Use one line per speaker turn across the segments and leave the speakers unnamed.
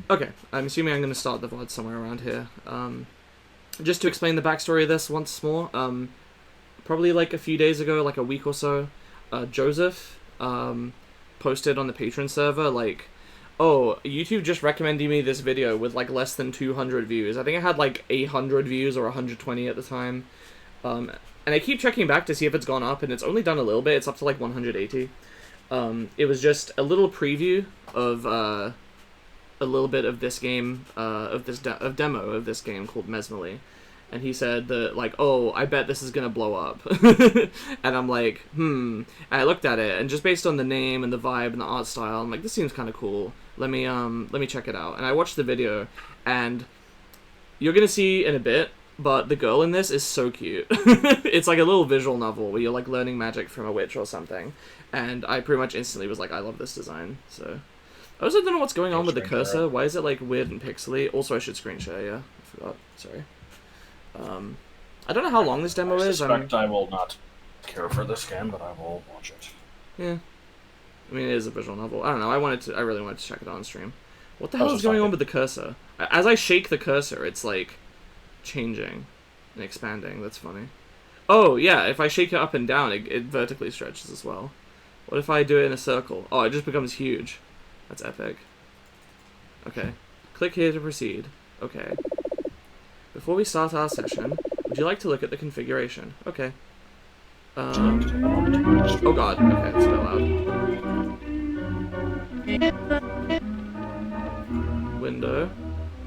Okay, I'm assuming I'm going to start the VOD somewhere around here. Just to explain the backstory of this once more, probably like a few days ago, like a week or so, Joseph posted on the Patreon server, like, oh, YouTube just recommended me this video with like less than 200 views. I think it had like 800 views or 120 at the time. And I keep checking back to see if it's gone up, and it's only done a little bit. It's up to like 180. It was just a little preview of a little bit of this game, of demo of this game called Mesmalie. And he said that, like, oh, I bet this is gonna blow up. And I'm like, And I looked at it, and just based on the name and the vibe and the art style, I'm like, this seems kind of cool. Let me check it out. And I watched the video, and you're gonna see in a bit, but the girl in this is so cute. It's like a little visual novel where you're, like, learning magic from a witch or something. And I pretty much instantly was like, I love this design, so... I also don't know what's going on with the cursor. Why is it, like, weird and pixely? Also, I should screen share, yeah. I forgot. Sorry. I don't know how long this demo is.
I will not care for this game, but I will watch it.
Yeah. I mean, it is a visual novel. I don't know. I really wanted to check it out on stream. What the hell is going on with the cursor? As I shake the cursor, it's, like, changing and expanding. That's funny. Oh, yeah. If I shake it up and down, it vertically stretches as well. What if I do it in a circle? Oh, it just becomes huge. That's epic. Okay. Click here to proceed. Okay. Before we start our session, would you like to look at the configuration? Okay. Oh god. Okay, it's a bit loud.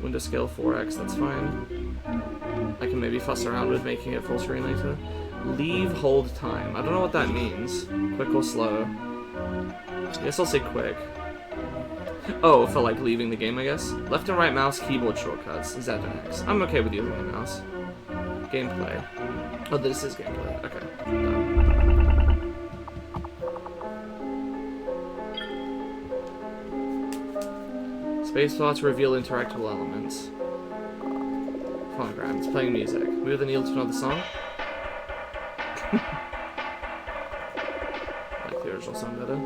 Window scale 4x, that's fine. I can maybe fuss around with making it full screen later. Leave hold time. I don't know what that means. Quick or slow. I guess I'll say quick. Oh, for like leaving the game, I guess. Left and right mouse, keyboard shortcuts, Z and X. I'm okay with using the mouse. Gameplay. Oh, this is gameplay. Okay, done. Spacebar to reveal interactable elements. Phonogram. It's playing music. Move the needle to another song. I like the original song better.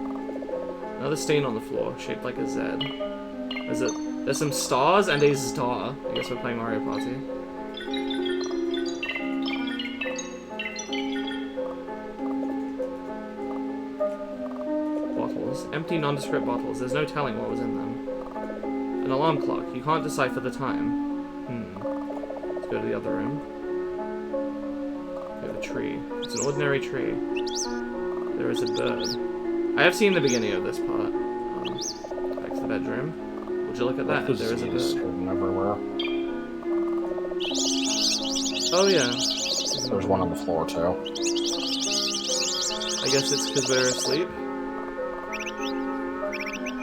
Another stain on the floor, shaped like a Z. There's some stars and a star. I guess we're playing Mario Party. Bottles. Empty, nondescript bottles. There's no telling what was in them. An alarm clock. You can't decipher the time. Let's go to the other room. Okay, the tree. It's an ordinary tree. There is a bird. I have seen the beginning of this part. Back to the bedroom. Would you look at that? There is a bird.
Everywhere.
Oh yeah.
There's one on the floor too.
I guess it's because we're asleep.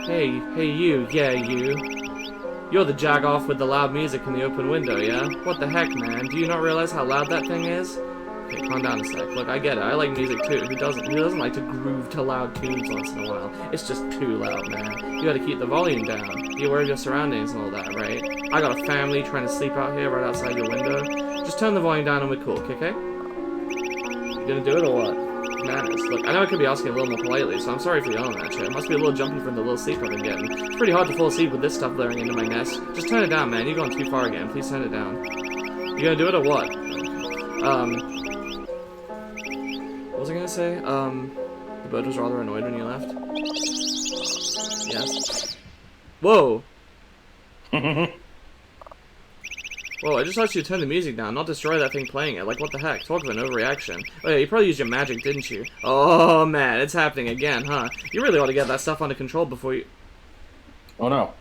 Hey you, yeah you. You're the jag-off with the loud music in the open window, yeah? What the heck, man? Do you not realize how loud that thing is? Okay, calm down a sec. Look, I get it. I like music too. Who doesn't? Who doesn't like to groove to loud tunes once in a while? It's just too loud, man. You gotta keep the volume down. Be aware of your surroundings and all that, right? I got a family trying to sleep out here right outside your window. Just turn the volume down and we're cool, okay? You gonna do it or what? Madness. Look, I know I could be asking a little more politely, so I'm sorry for yelling at you. It must be a little jumpy from the little sleep I've been getting. It's pretty hard to fall asleep with this stuff blaring into my nest. Just turn it down, man. You're going too far again. Please turn it down. You gonna do it or what? What was I gonna say? The bird was rather annoyed when you left. Yes. Whoa! Whoa, I just asked you to turn the music down, not destroy that thing playing it. Like, what the heck? Talk of an overreaction. Oh yeah, you probably used your magic, didn't you? Oh man, it's happening again, huh? You really ought to get that stuff under control before you...
Oh no.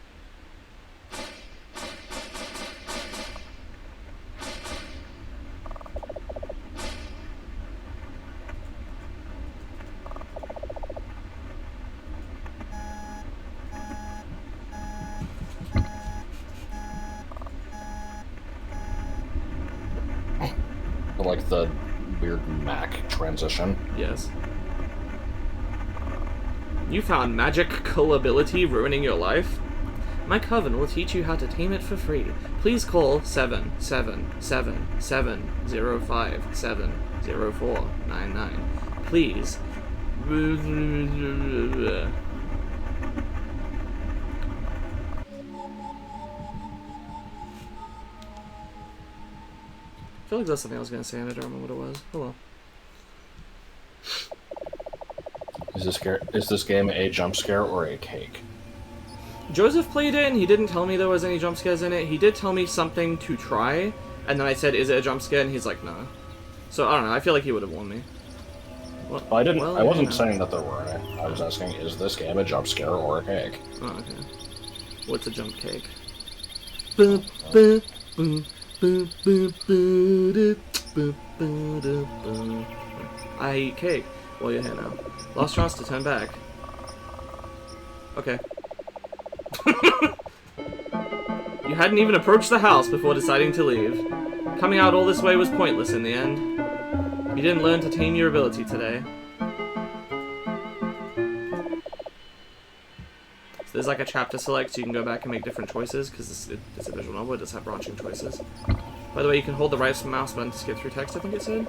Like the weird Mac transition.
Yes. You found magical ability ruining your life? My coven will teach you how to tame it for free. Please call 777-705-70499. Please. feel like that's something I was gonna say and I don't remember what it was. Oh well.
Is this game a jump scare or a cake?
Joseph played it and he didn't tell me there was any jump scares in it. He did tell me something to try, and then I said, "Is it a jump scare?" And he's like, "No." So I don't know. I feel like he would have warned me.
Well, I didn't. I wasn't saying that there were any. I was asking, is this game a jump scare or a cake?
Oh, okay. What's a jump cake? I eat cake. Well, you're here now. Last chance to turn back. Okay. You hadn't even approached the house before deciding to leave. Coming out all this way was pointless in the end. You didn't learn to tame your ability today. So there's like a chapter select, so you can go back and make different choices, because it's a visual novel, it does have branching choices. By the way, you can hold the right mouse button to skip through text, I think it said.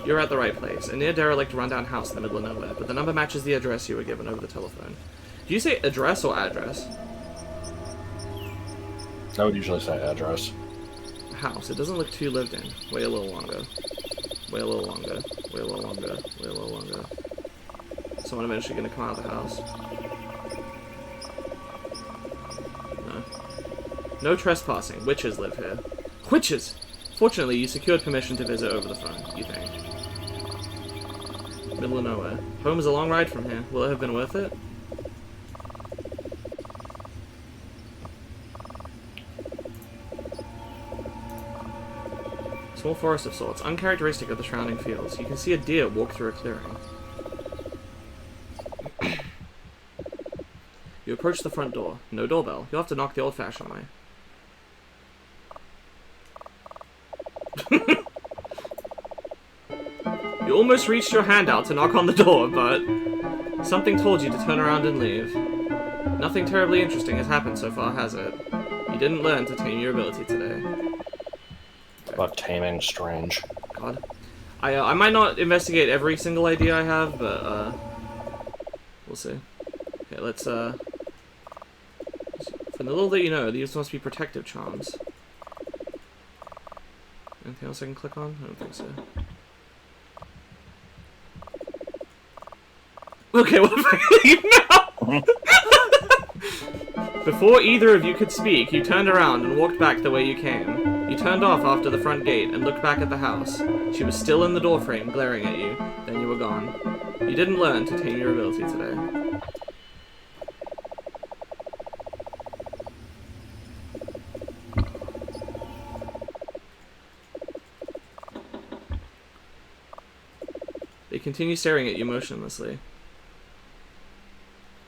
You're at the right place. A near derelict rundown house in the middle of nowhere, but the number matches the address you were given over the telephone. Do you say address or address?
I would usually say address.
House. It doesn't look too lived in. Wait a little longer. Wait a little longer. Wait a little longer. Wait a little longer. Someone eventually gonna come out of the house. No. No trespassing. Witches live here. Witches! Fortunately, you secured permission to visit over the phone, you think. Middle of nowhere. Home is a long ride from here. Will it have been worth it? Small forest of sorts, uncharacteristic of the surrounding fields. You can see a deer walk through a clearing. You approach the front door. No doorbell. You'll have to knock the old-fashioned way. You almost reached your hand out to knock on the door, but something told you to turn around and leave. Nothing terribly interesting has happened so far, has it? You didn't learn to tame your ability today.
About taming strange.
God. I might not investigate every single idea I have, but, we'll see. Okay, let's, from the little that you know, these must be protective charms. Anything else I can click on? I don't think so. Okay, what if I leave now? Before either of you could speak, you turned around and walked back the way you came. You turned off after the front gate and looked back at the house. She was still in the doorframe, glaring at you. Then you were gone. You didn't learn to tame your ability today. They continue staring at you motionlessly.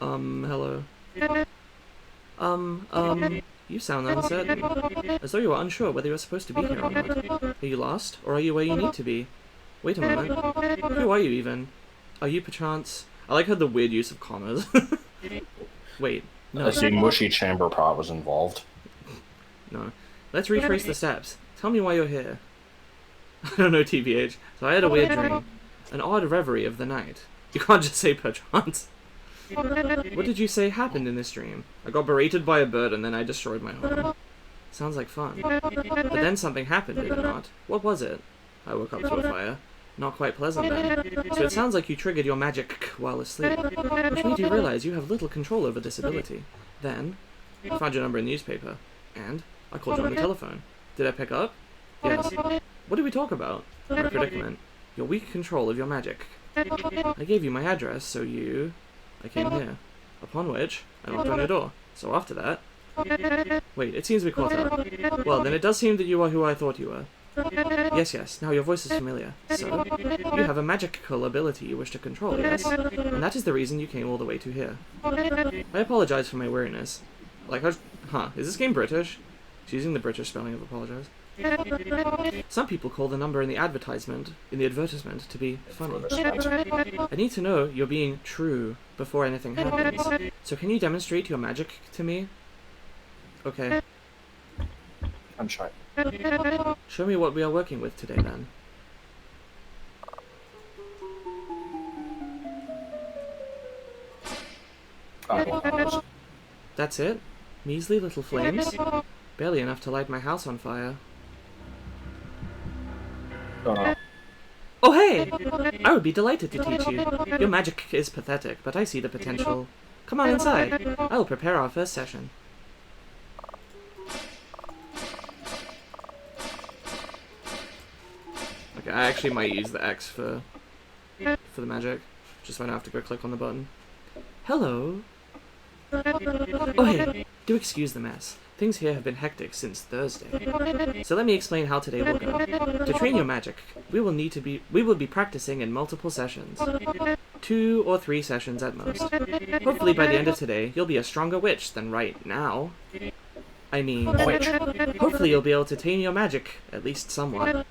Hello. You sound uncertain. As though you were unsure whether you were supposed to be here or not. Are you lost, or are you where you need to be? Wait a moment. Who are you, even? Are you, perchance... I like how the weird use of commas. Wait, no.
I see mushy chamber pot was involved.
No. Let's retrace the steps. Tell me why you're here. I don't know, TBH. So I had a weird dream. An odd reverie of the night. You can't just say perchance. What did you say happened in this dream? I got berated by a bird and then I destroyed my home. Sounds like fun. But then something happened, did it not? What was it? I woke up to a fire. Not quite pleasant then. So it sounds like you triggered your magic while asleep, which made you realize you have little control over this ability. Then, I found your number in the newspaper, and I called you on the telephone. Did I pick up? Yes. What did we talk about? My predicament. Your weak control of your magic. I gave you my address, so you... I came here. Upon which, I knocked on your door. So after that... Wait, it seems we caught up. Well, then it does seem that you are who I thought you were. Yes, yes, now your voice is familiar. So, you have a magical ability you wish to control, yes? And that is the reason you came all the way to here. I apologize for my weariness. Like, is this game British? She's using the British spelling of apologize. Some people call the number in the advertisement, to be funny. I need to know you're being true before anything happens. So can you demonstrate your magic to me? Okay.
I'm shy.
Show me what we are working with today, then. That's it? Measly little flames? Barely enough to light my house on fire.
Oh no.
Oh hey! I would be delighted to teach you. Your magic is pathetic, but I see the potential. Come on inside. I will prepare our first session. Okay, I actually might use the X for the magic, just so I don't have to go click on the button. Hello. Oh hey, do excuse the mess. Things here have been hectic since Thursday. So let me explain how today will go. To train your magic, we will be practicing in multiple sessions. 2 or 3 sessions at most. Hopefully by the end of today, you'll be a stronger witch than right now. I mean,
Witch.
Hopefully you'll be able to tame your magic, at least somewhat.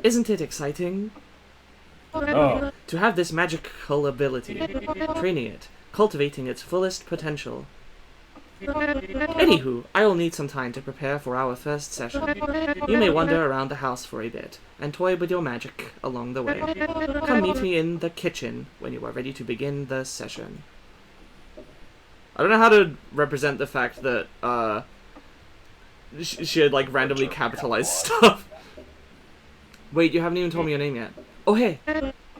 Isn't it exciting?
Oh.
To have this magical ability, training it, cultivating its fullest potential. Anywho, I will need some time to prepare for our first session. You may wander around the house for a bit, and toy with your magic along the way. Come meet me in the kitchen when you are ready to begin the session. I don't know how to represent the fact that, she had, like, randomly capitalized stuff. Wait, you haven't even told me your name yet. Oh, hey!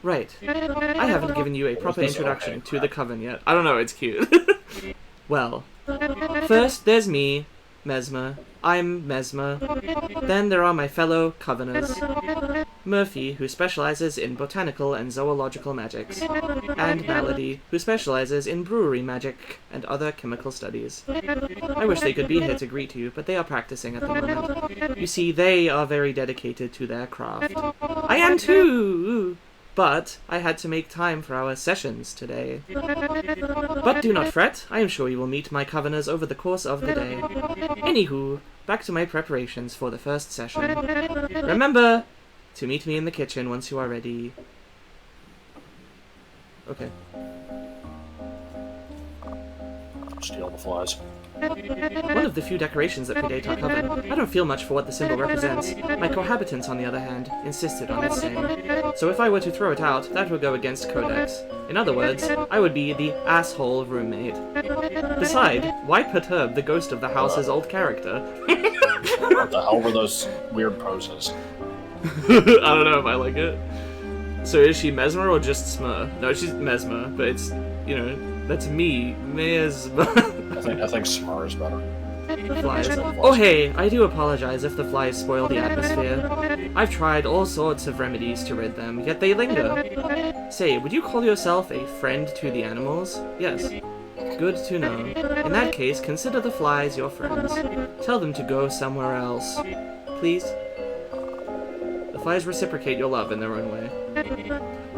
Right. I haven't given you a proper introduction to the coven yet. I don't know, it's cute. Well, first there's me, Mesma. I'm Mesma. Then there are my fellow coveners. Murphy, who specializes in botanical and zoological magics. And Malady, who specializes in brewery magic and other chemical studies. I wish they could be here to greet you, but they are practicing at the moment. You see, they are very dedicated to their craft. I am too! But I had to make time for our sessions today. But do not fret, I am sure you will meet my coveners over the course of the day. Anywho, back to my preparations for the first session. Remember to meet me in the kitchen once you are ready. Okay.
Steal the flies.
One of the few decorations that predate our coven. I don't feel much for what the symbol represents. My cohabitants, on the other hand, insisted on its staying. So if I were to throw it out, that would go against Codex. In other words, I would be the asshole roommate. Besides, why perturb the ghost of the house's old character?
What the hell were those weird poses?
I don't know if I like it. So is she Mesmer or just Smur? No, she's Mesmer, but it's, you know, that's me, Mesmer.
I think Smur is better.
Flies. Oh hey, I do apologize if the flies spoil the atmosphere. I've tried all sorts of remedies to rid them, yet they linger. Say, would you call yourself a friend to the animals? Yes. Good to know. In that case, consider the flies your friends. Tell them to go somewhere else. Please? The flies reciprocate your love in their own way.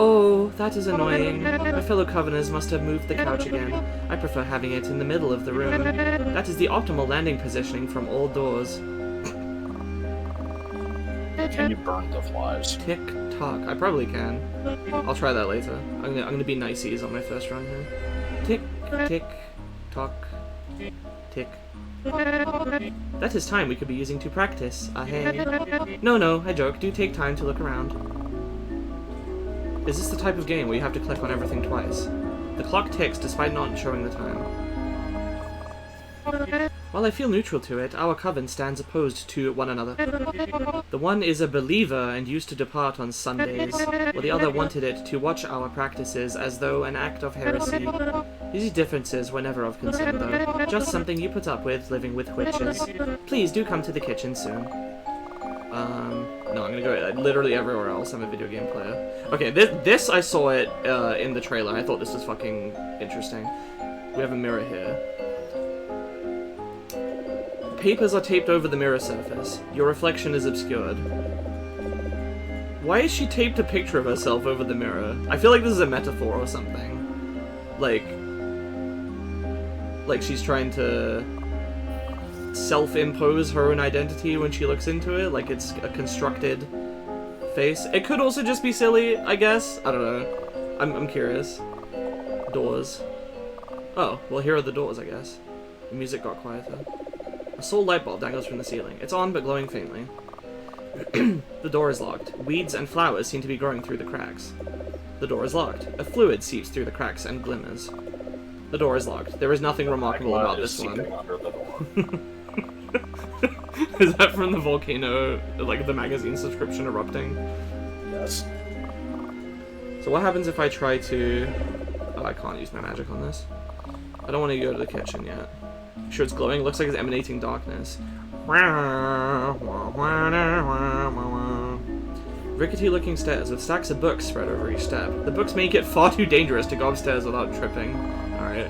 Oh, that is annoying. My fellow coveners must have moved the couch again. I prefer having it in the middle of the room. That is the optimal landing positioning from all doors.
Can you burn the flies?
Tick tock. I probably can. I'll try that later. I'm gonna be niceys on my first run here. Tick, tick, tock, tick. That is time we could be using to practice. Hey. No, I joke. Do take time to look around. Is this the type of game where you have to click on everything twice? The clock ticks despite not showing the time. While I feel neutral to it, our coven stands opposed to one another. The one is a believer and used to depart on Sundays, while the other wanted it to watch our practices as though an act of heresy. These differences were never of concern, though. Just something you put up with living with witches. Please do come to the kitchen soon. No, I'm gonna go literally everywhere else. I'm a video game player. Okay, this I saw it in the trailer. I thought this was fucking interesting. We have a mirror here. Papers are taped over the mirror surface. Your reflection is obscured. Why is she taped a picture of herself over the mirror? I feel like this is a metaphor or something. Like she's trying to self-impose her own identity when she looks into it, like it's a constructed face. It could also just be silly, I guess. I don't know. I'm curious. Doors. Oh, well here are the doors, I guess. The music got quieter. A sole light bulb dangles from the ceiling. It's on, but glowing faintly. The door is locked. Weeds and flowers seem to be growing through the cracks. The door is locked. A fluid seeps through the cracks and glimmers. The door is locked. There is nothing remarkable about this one.
Under the door.
Is that from the volcano, like the magazine subscription erupting?
this.
So what happens if I try to... Oh, I can't use my magic on this. I don't want to go to the kitchen yet. Sure it's glowing? It looks like it's emanating darkness. Rickety-looking stairs with stacks of books spread over each step. The books make it far too dangerous to go upstairs without tripping. Alright.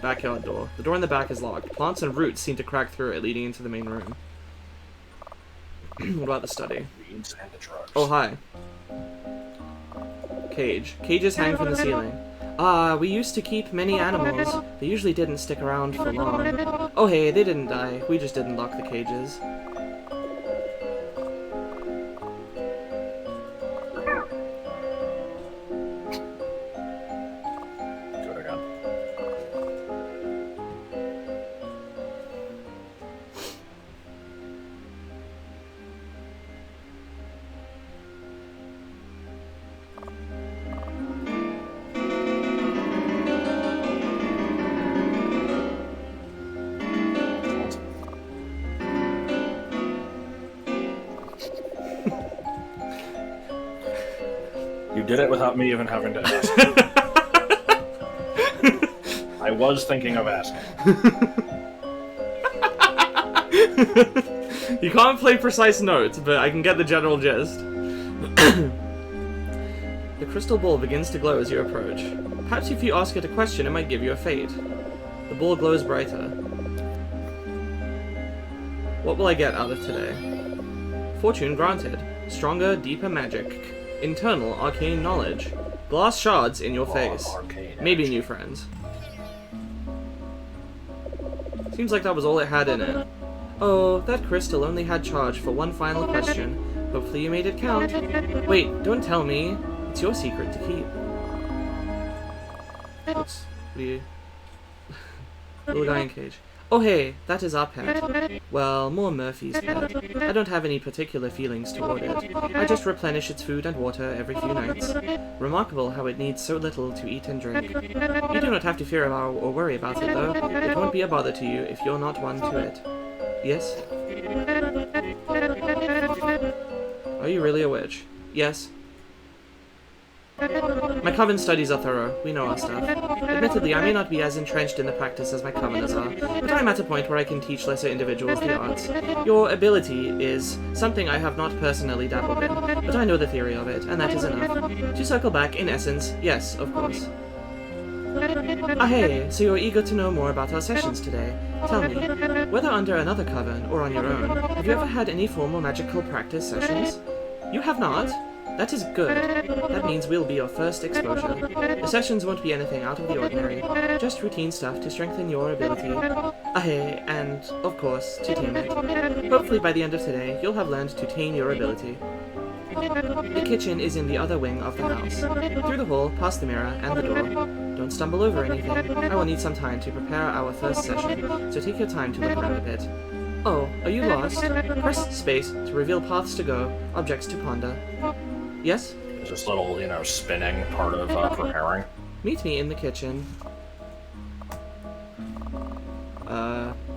Backyard door. The door in the back is locked. Plants and roots seem to crack through it, leading into the main room. What about the study? Oh, hi. Cage. Cages hang from the ceiling. Ah, we used to keep many animals. They usually didn't stick around for long. Oh hey, they didn't die. We just didn't lock the cages.
You did it without me even having to ask. I was thinking of asking.
You can't play precise notes, but I can get the general gist. The crystal ball begins to glow as you approach. Perhaps if you ask it a question, it might give you a fate. The ball glows brighter. What will I get out of today? Fortune granted. Stronger, deeper magic. Internal arcane knowledge. Glass shards in your face. Maybe new friends. Seems like that was all it had in it. Oh, that crystal only had charge for one final question. Hopefully you made it count. Wait, don't tell me. It's your secret to keep. Oops. What are you? Little guy in cage. Oh hey, that is our pet. Well, more Murphy's pet. I don't have any particular feelings toward it. I just replenish its food and water every few nights. Remarkable how it needs so little to eat and drink. You do not have to fear about or worry about it, though. It won't be a bother to you if you're not one to it. Yes? Are you really a witch? Yes. My coven studies are thorough. We know our stuff. Admittedly, I may not be as entrenched in the practice as my coveners are, but I'm at a point where I can teach lesser individuals the arts. Your ability is something I have not personally dabbled in, but I know the theory of it, and that is enough. To circle back, in essence, yes, of course. Ah hey, so you're eager to know more about our sessions today. Tell me, whether under another coven or on your own, have you ever had any formal magical practice sessions? You have not? That is good. That means we'll be your first exposure. The sessions won't be anything out of the ordinary, just routine stuff to strengthen your ability. Ahey, and, of course, to tame it. Hopefully by the end of today, you'll have learned to tame your ability. The kitchen is in the other wing of the house. Through the hall, past the mirror, and the door. Don't stumble over anything. I will need some time to prepare our first session, so take your time to look around a bit. Oh, are you lost? Press space to reveal paths to go, objects to ponder. Yes?
There's this little, spinning part of preparing.
Meet me in the kitchen.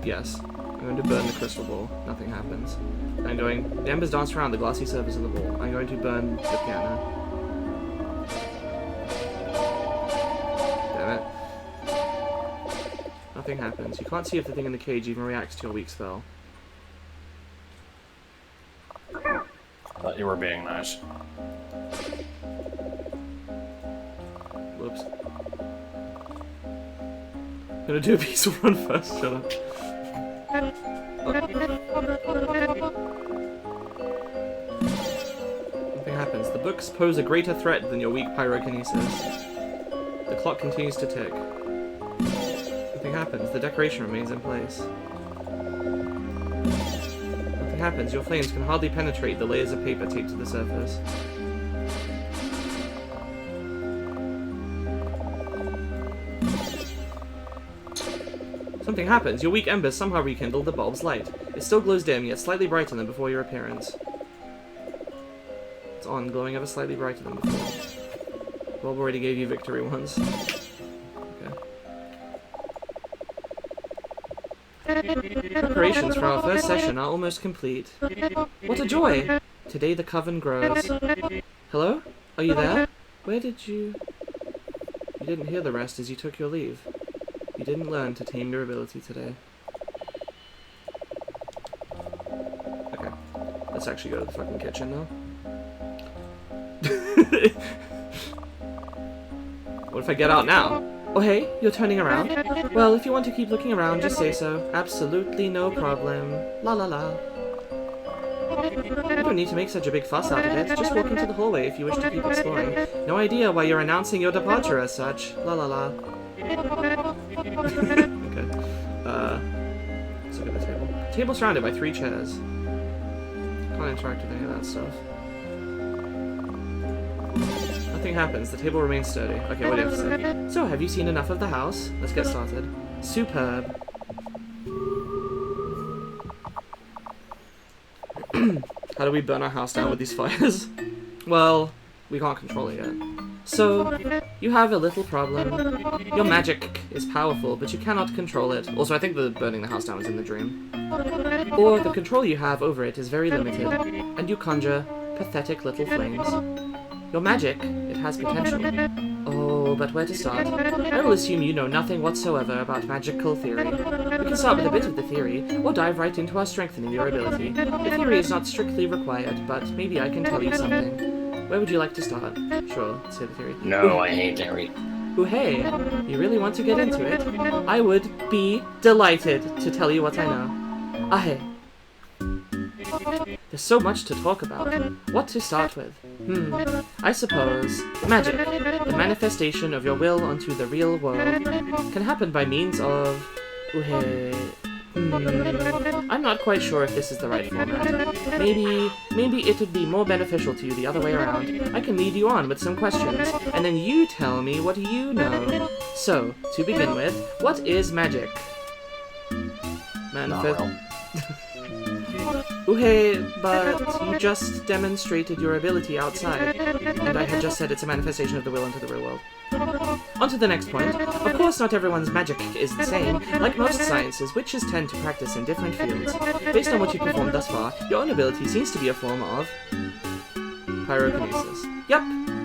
Yes. I'm going to burn the crystal ball. Nothing happens. I'm going... The embers dance around the glassy surface of the ball. I'm going to burn the piano. Damn it. Nothing happens. You can't see if the thing in the cage even reacts to your weak spell.
Thought you were being nice.
Whoops. I'm gonna do a piece of run first, shut up. Nothing happens. The books pose a greater threat than your weak pyrokinesis. The clock continues to tick. Nothing happens. The decoration remains in place. Nothing happens. Your flames can hardly penetrate the layers of paper taped to the surface. Something happens. Your weak embers somehow rekindle the bulb's light. It still glows dim, yet slightly brighter than before your appearance. It's on, glowing ever slightly brighter than before. The bulb already gave you victory once. Okay. Preparations for our first session are almost complete. What a joy! Today the coven grows. Hello? Are you there? Where did you... You didn't hear the rest as you took your leave. You didn't learn to tame your ability today. Okay. Let's actually go to the fucking kitchen now. What if I get out now? Oh hey, you're turning around? Well, if you want to keep looking around, just say so. Absolutely no problem. La la la. You don't need to make such a big fuss out of it. Just walk into the hallway if you wish to keep exploring. No idea why you're announcing your departure as such. La la la. Okay. Let's look at the table. Table surrounded by 3 chairs. Can't interact with any of that stuff. Nothing happens. The table remains sturdy. Okay, what do you have to say? So, have you seen enough of the house? Let's get started. Superb. How do we burn our house down with these fires? Well, we can't control it yet. So, you have a little problem. Your magic is powerful, but you cannot control it. Also, I think the burning the house down was in the dream. Or the control you have over it is very limited, and you conjure pathetic little flames. Your magic, it has potential. Oh, but where to start? I will assume you know nothing whatsoever about magical theory. We can start with a bit of the theory, or dive right into our strengthening your ability. The theory is not strictly required, but maybe I can tell you something. Where would you like to start? Sure, let's say the theory.
No, I hate theory.
Ooh, hey, you really want to get into it? I would be delighted to tell you what I know. Hey. There's so much to talk about. What to start with? I suppose magic, the manifestation of your will onto the real world, can happen by means of... I'm not quite sure if this is the right format. Maybe it would be more beneficial to you the other way around. I can lead you on with some questions, and then you tell me what you know. So, to begin with, what is magic? Hey, but you just demonstrated your ability outside, and I had just said it's a manifestation of the will into the real world. On to the next point. Of course, not everyone's magic is the same. Like most sciences, witches tend to practice in different fields. Based on what you've performed thus far, your own ability seems to be a form of... pyrokinesis. Yep,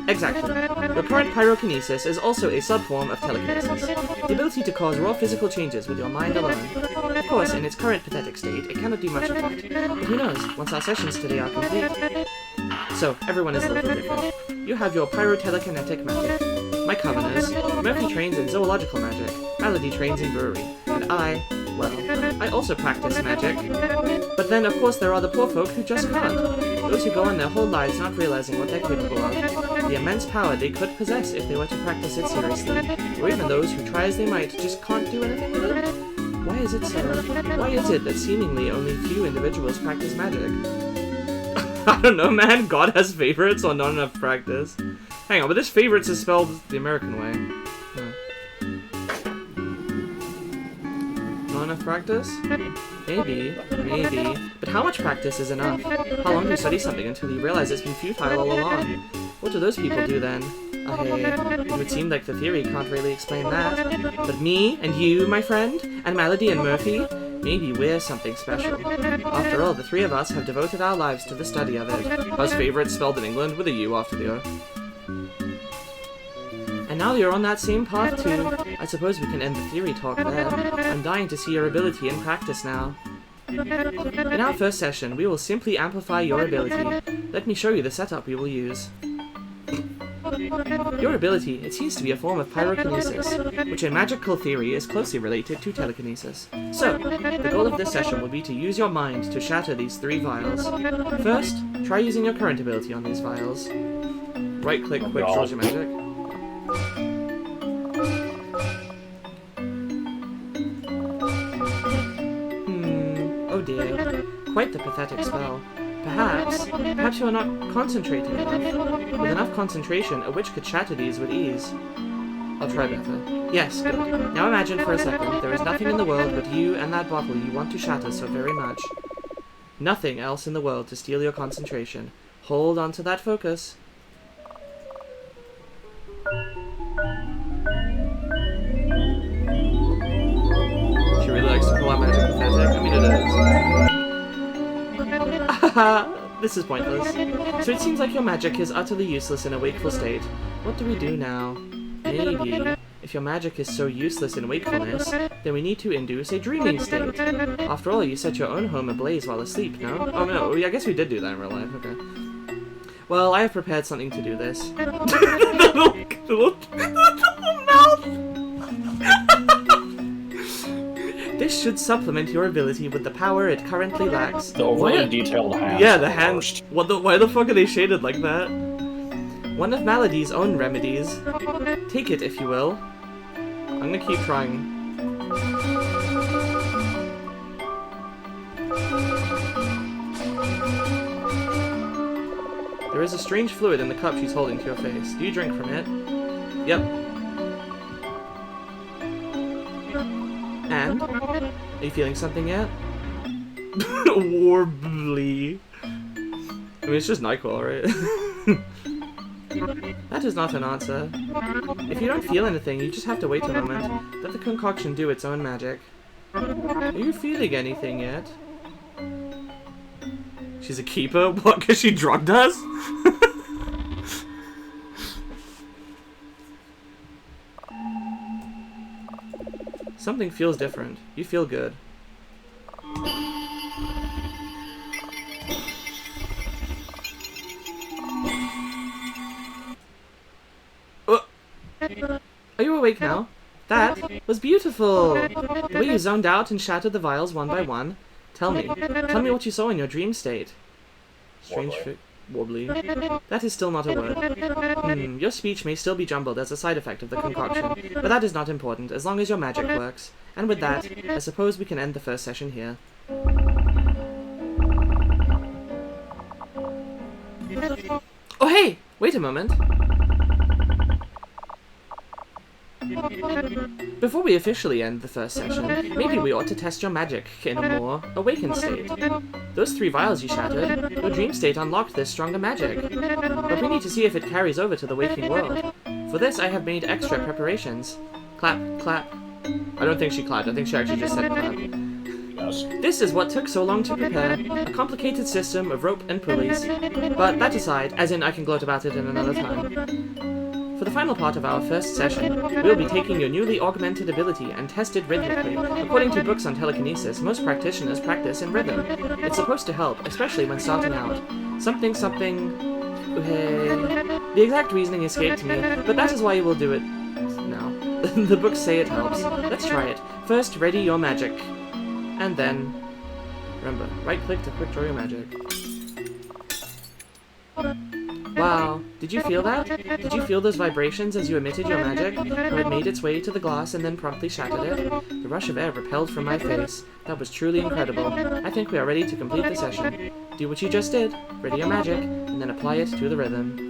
exactly. Your current pyrokinesis is also a subform of telekinesis, the ability to cause raw physical changes with your mind alone. Of course, in its current pathetic state, it cannot do much effect, but who knows, once our sessions today are complete. So, everyone is a little different. You have your pyrotelekinetic magic. My commoners, Murphy trains in zoological magic, Melody trains in brewery, and I also practice magic. But then, of course, there are the poor folk who just can't. Those who go on their whole lives not realizing what they're capable of, the immense power they could possess if they were to practice it seriously, or even those who try as they might just can't do anything with it. Why is it so? Why is it that seemingly only few individuals practice magic? I don't know, man. God has favorites or not enough practice. Hang on, but this favorites is spelled the American way. Not enough practice? Maybe. But how much practice is enough? How long do you study something until you realize it's been futile all along? What do those people do then? It would seem like the theory can't really explain that. But me, and you, my friend, and Melody and Murphy, maybe we're something special. After all, the 3 of us have devoted our lives to the study of it. How's favorite spelled in England with a U after the O? And now you're on that same path too. I suppose we can end the theory talk there. I'm dying to see your ability in practice now. In our first session, we will simply amplify your ability. Let me show you the setup we will use. Your ability, it seems to be a form of pyrokinesis, which in magical theory is closely related to telekinesis. So, the goal of this session will be to use your mind to shatter these 3 vials. First, try using your current ability on these vials. Right-click, quick draws your magic. Oh dear. Quite the pathetic spell. Perhaps you are not concentrating enough. With enough concentration, a witch could shatter these with ease. I'll try better. Yes, good. Now imagine for a second, there is nothing in the world but you and that bottle you want to shatter so very much. Nothing else in the world to steal your concentration. Hold on to that focus. She really likes to pull out magic pathetic. I mean, it is. This is pointless. So it seems like your magic is utterly useless in a wakeful state. What do we do now? Maybe, if your magic is so useless in wakefulness, then we need to induce a dreaming state. After all, you set your own home ablaze while asleep, no? Oh no, I guess we did do that in real life, okay. Well, I have prepared something to do this. the little mouth! This should supplement your ability with the power it currently lacks.
The overly detailed hands.
Yeah, the hands. Why the fuck are they shaded like that? One of Melody's own remedies. Take it, if you will. I'm gonna keep trying. There is a strange fluid in the cup she's holding to your face. Do you drink from it? Yep. And? Are you feeling something yet? Warbly. I mean, it's just NyQuil, right? That is not an answer. If you don't feel anything, you just have to wait a moment. Let the concoction do its own magic. Are you feeling anything yet? She's a keeper? What, because she drugged us? Something feels different. You feel good. Are you awake now? That was beautiful! The way you zoned out and shattered the vials one by one. Tell me what you saw in your dream state. Strange wobbly. That is still not a word. Your speech may still be jumbled as a side effect of the concoction, but that is not important, as long as your magic works. And with that, I suppose we can end the first session here. Oh hey! Wait a moment. Before we officially end the first session, maybe we ought to test your magic in a more awakened state. Those 3 vials you shattered, your dream state unlocked this stronger magic. But we need to see if it carries over to the waking world. For this, I have made extra preparations. Clap, clap. I don't think she clapped, I think she actually just said clap.
Yes.
This is what took so long to prepare, a complicated system of rope and pulleys. But that aside, as in I can gloat about it in another time. For the final part of our first session, we'll be taking your newly augmented ability and test it rhythmically. According to books on telekinesis, most practitioners practice in rhythm. It's supposed to help, especially when starting out. Something... The exact reasoning escaped me, but that is why you will do it now. The books say it helps. Let's try it. First, ready your magic. And then... Remember, right-click to quick draw your magic. Wow, did you feel that? Did you feel those vibrations as you emitted your magic? How it made its way to the glass and then promptly shattered it? The rush of air repelled from my face. That was truly incredible. I think we are ready to complete the session. Do what you just did, ready your magic, and then apply it to the rhythm.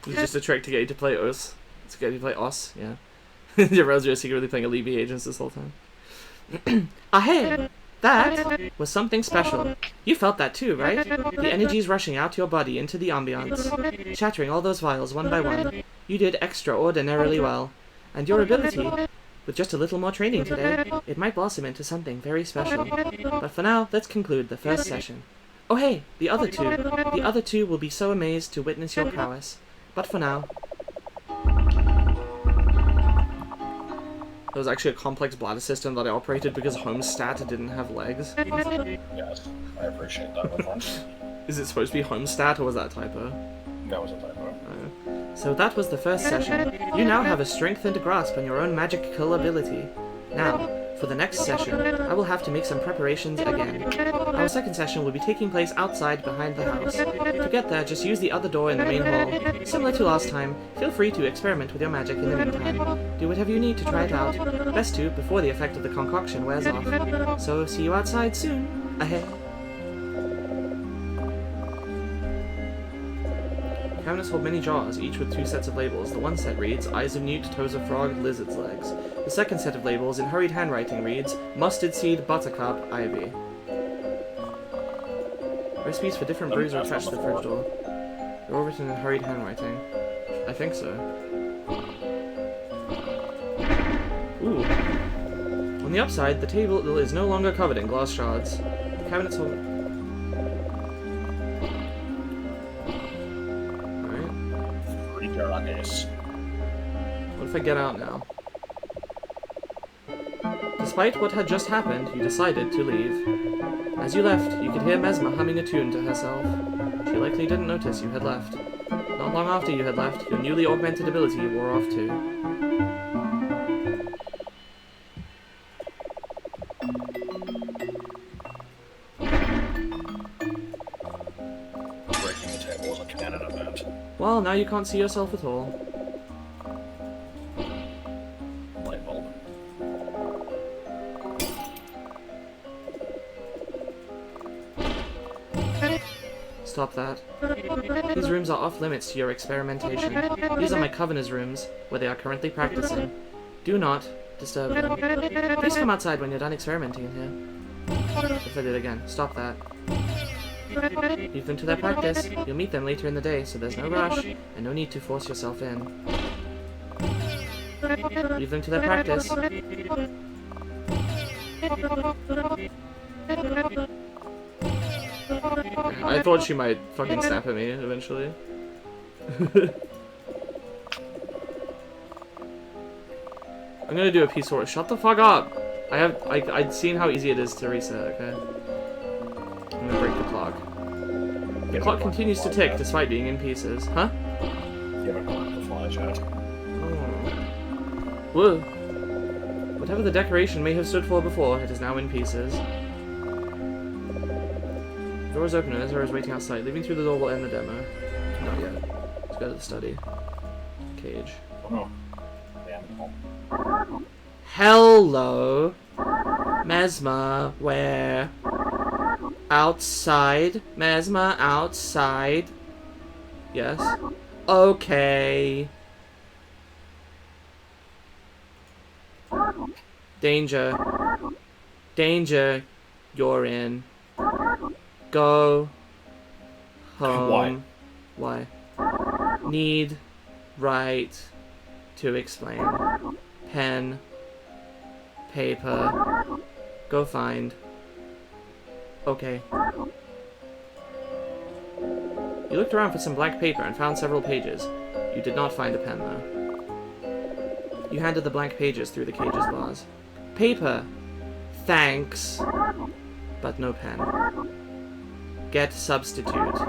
It's just a trick to get you to play OS. It's to get you to play OS, yeah. You realize you're secretly playing Elite Agents this whole time. Ah hey! That was something special. You felt that too, right? The energies rushing out your body into the ambiance, shattering all those vials one by one. You did extraordinarily well. And your ability, with just a little more training today, it might blossom into something very special. But for now, let's conclude the first session. Oh hey, the other two. The other two will be so amazed to witness your prowess. But for now... There was actually a complex bladder system that I operated because Homestat didn't have legs.
Yes, I appreciate that reference.
Is it supposed to be Homestat or was that a typo?
That was a typo.
So that was the first session. You now have a strengthened grasp on your own magical ability. Now, for the next session, I will have to make some preparations again. Our second session will be taking place outside behind the house. To get there, just use the other door in the main hall. Similar to last time, feel free to experiment with your magic in the meantime. Do whatever you need to try it out. Best to before the effect of the concoction wears off. So, see you outside soon. Ahead. cabinets hold many jars, each with 2 sets of labels. The one set reads, eyes of newt, toes of frog, lizard's legs. The second set of labels, in hurried handwriting, reads, mustard seed, buttercup, ivy. Recipes for different brews are attached to the fridge door. They're all written in hurried handwriting. I think so. Ooh. On the upside, the table is no longer covered in glass shards. The cabinets hold... What if I get out now? Despite what had just happened, you decided to leave. As you left, you could hear Mesma humming a tune to herself. She likely didn't notice you had left. Not long after you had left, your newly augmented ability wore off too.
Breaking the table is a canon event.
Well, now you can't see yourself at all.
Light bulb.
Stop that. These rooms are off limits to your experimentation. These are my Covenant's rooms, where they are currently practicing. Do not disturb them. Please come outside when you're done experimenting in here. If I did again, stop that. Leave them to their practice. You'll meet them later in the day, so there's no rush, and no need to force yourself in. Leave them to their practice. I thought she might fucking snap at me eventually. I'm gonna do a piece of work. Shut the fuck up! I'd seen how easy it is to reset, okay? I'm gonna break the clock. The clock continues to tick despite being in pieces. Huh?
You haven't caught the flies yet.
Oh. Whoa. Whatever the decoration may have stood for before, it is now in pieces. The door is open and Ezra is waiting outside. Leaving through the door will end the demo. Not yet. Let's go to the study. Cage.
Oh.
Hello, Mesma, where? Outside? Mesma, outside? Yes? Okay. Danger. Danger. You're in. Go. Home. Why? Need. Right. To explain. Pen. Paper. Go find. Okay. You looked around for some blank paper and found several pages. You did not find a pen, though. You handed the blank pages through the cage's bars. Paper! Thanks! But no pen. Get substitute.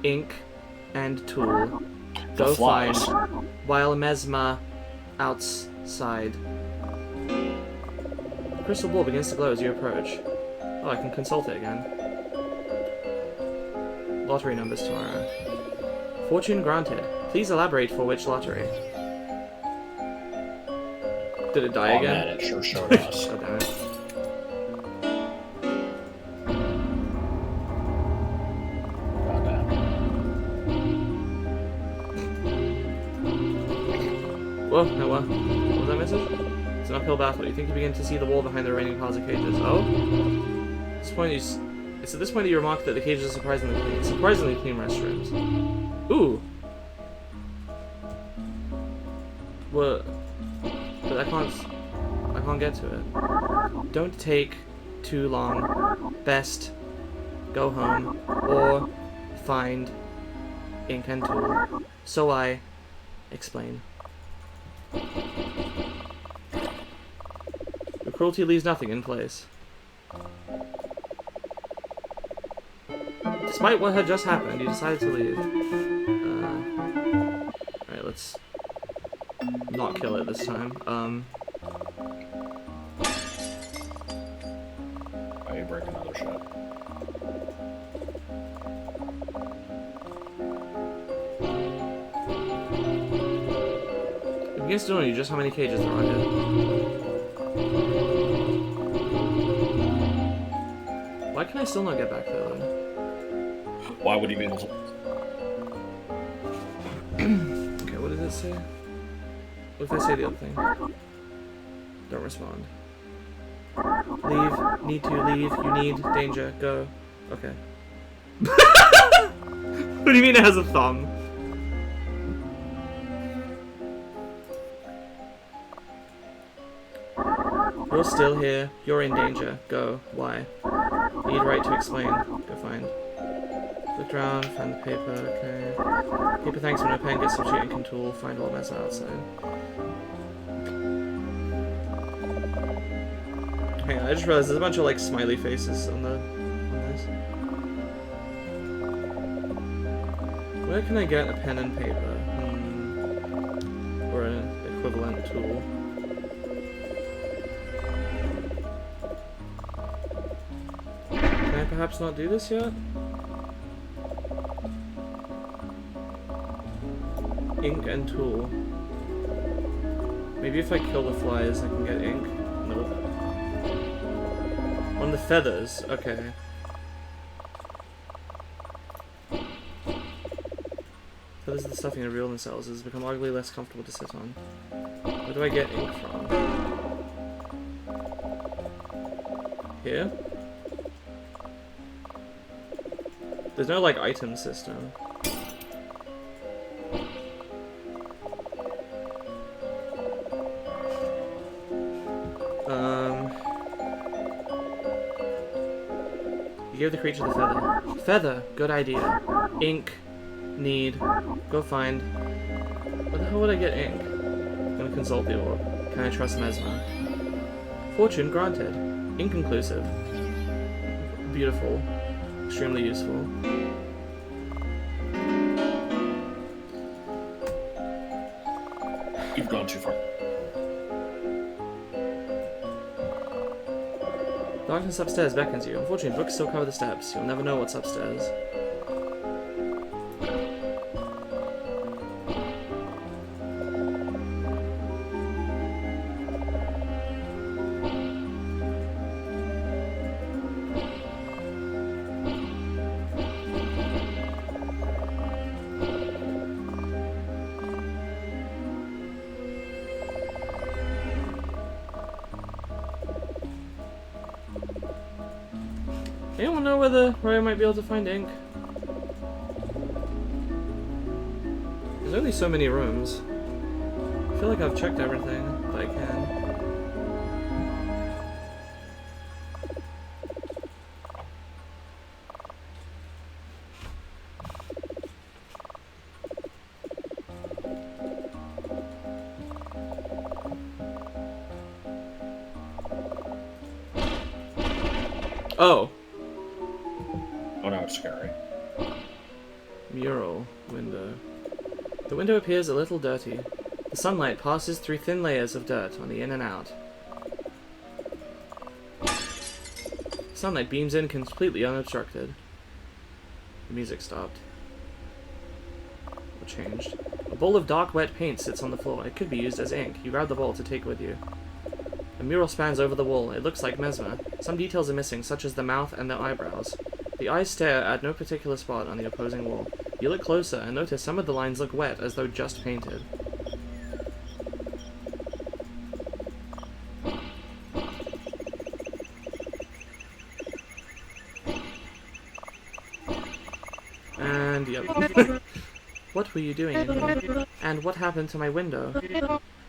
Ink and tool. Go find. While Mesma outside. The crystal ball begins to glow as you approach. Oh, I can consult it again. Lottery numbers tomorrow. Fortune granted. Please elaborate for which lottery. Did it die again?
Man, it sure showed us.
Oh, damn it. Whoa, no, what? What was that message? It's an uphill battle. You think you begin to see the wall behind the remaining piles of cages. Oh? At this point, it's at this point that you remark that the cages are surprisingly clean. Surprisingly clean restrooms. Ooh! What? But I can't get to it. Don't take too long. Best go home or find ink and tool. So I explain. Your cruelty leaves nothing in place. Despite what had just happened, you decided to leave. Alright, let's not kill it this time.
Why you break another shot?
It begins to know you just how many cages there are here. Why can I still not get back there, though?
Why would he be able to?
it say? What if I say the other thing? Don't respond. Leave. Need to leave. You need. Danger. Go. Okay. What do you mean it has a thumb? You're still here. You're in danger. Go. Why? Need right to explain. Go find. Look around. Find the paper. Okay. Paper thanks for no pen. Get some ink and tool. Find all mess outside. Hang on, I just realized there's a bunch of like smiley faces on this. Where can I get a pen and paper? Or an equivalent tool? Can I perhaps not do this yet? Ink and tool. Maybe if I kill the flies I can get ink? Nope. On the feathers, okay. Feathers of the stuffing reveal themselves. It has become arguably less comfortable to sit on. Where do I get ink from? Here? There's no, like, item system. You gave the creature the feather. Feather! Good idea. Ink. Need. Go find. Where the hell would I get ink? I'm gonna consult the orb. Can I trust Mesma? Fortune granted. Inconclusive. Beautiful. Extremely useful.
You've gone too far.
Darkness upstairs beckons you. Unfortunately, books still cover the steps. You'll never know what's upstairs. Anyone know where I might be able to find ink? There's only so many rooms. I feel like I've checked everything that I can. Oh!
Oh no, it's scary.
Mural window. The window appears a little dirty. The sunlight passes through thin layers of dirt on the in and out. Sunlight beams in completely unobstructed. The music stopped. Or changed. A bowl of dark, wet paint sits on the floor. It could be used as ink. You grab the bowl to take with you. A mural spans over the wall. It looks like Mesma. Some details are missing, such as the mouth and the eyebrows. The eyes stare at no particular spot on the opposing wall. You look closer and notice some of the lines look wet, as though just painted. And yep. What were you doing in here? And what happened to my window?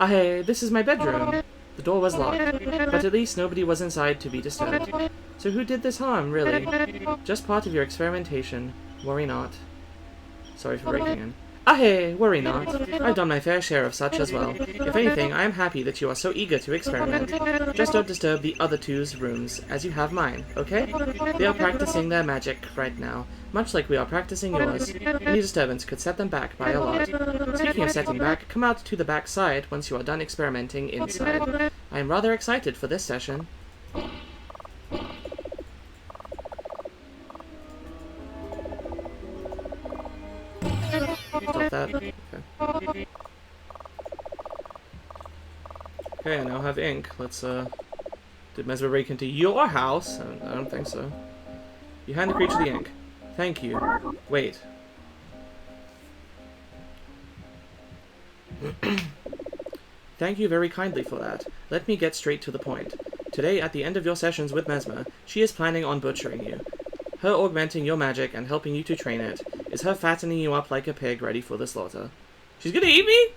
This is my bedroom. The door was locked, but at least nobody was inside to be disturbed. So who did this harm, really? Just part of your experimentation. Worry not. Sorry for breaking in. Worry not. I've done my fair share of such as well. If anything, I am happy that you are so eager to experiment. Just don't disturb the other two's rooms, as you have mine, okay? They are practicing their magic right now, much like we are practicing yours. Any disturbance could set them back by a lot. Speaking of setting back, come out to the back side once you are done experimenting inside. I am rather excited for this session. Stop that. Okay. Okay, I now have ink. Let's, Did Mesma break into your house? I don't think so. You hand the creature the ink. Thank you. Wait. Thank you very kindly for that. Let me get straight to the point. Today, at the end of your sessions with Mesma, she is planning on butchering you. Her augmenting your magic and helping you to train it is her fattening you up like a pig ready for the slaughter. She's gonna eat me?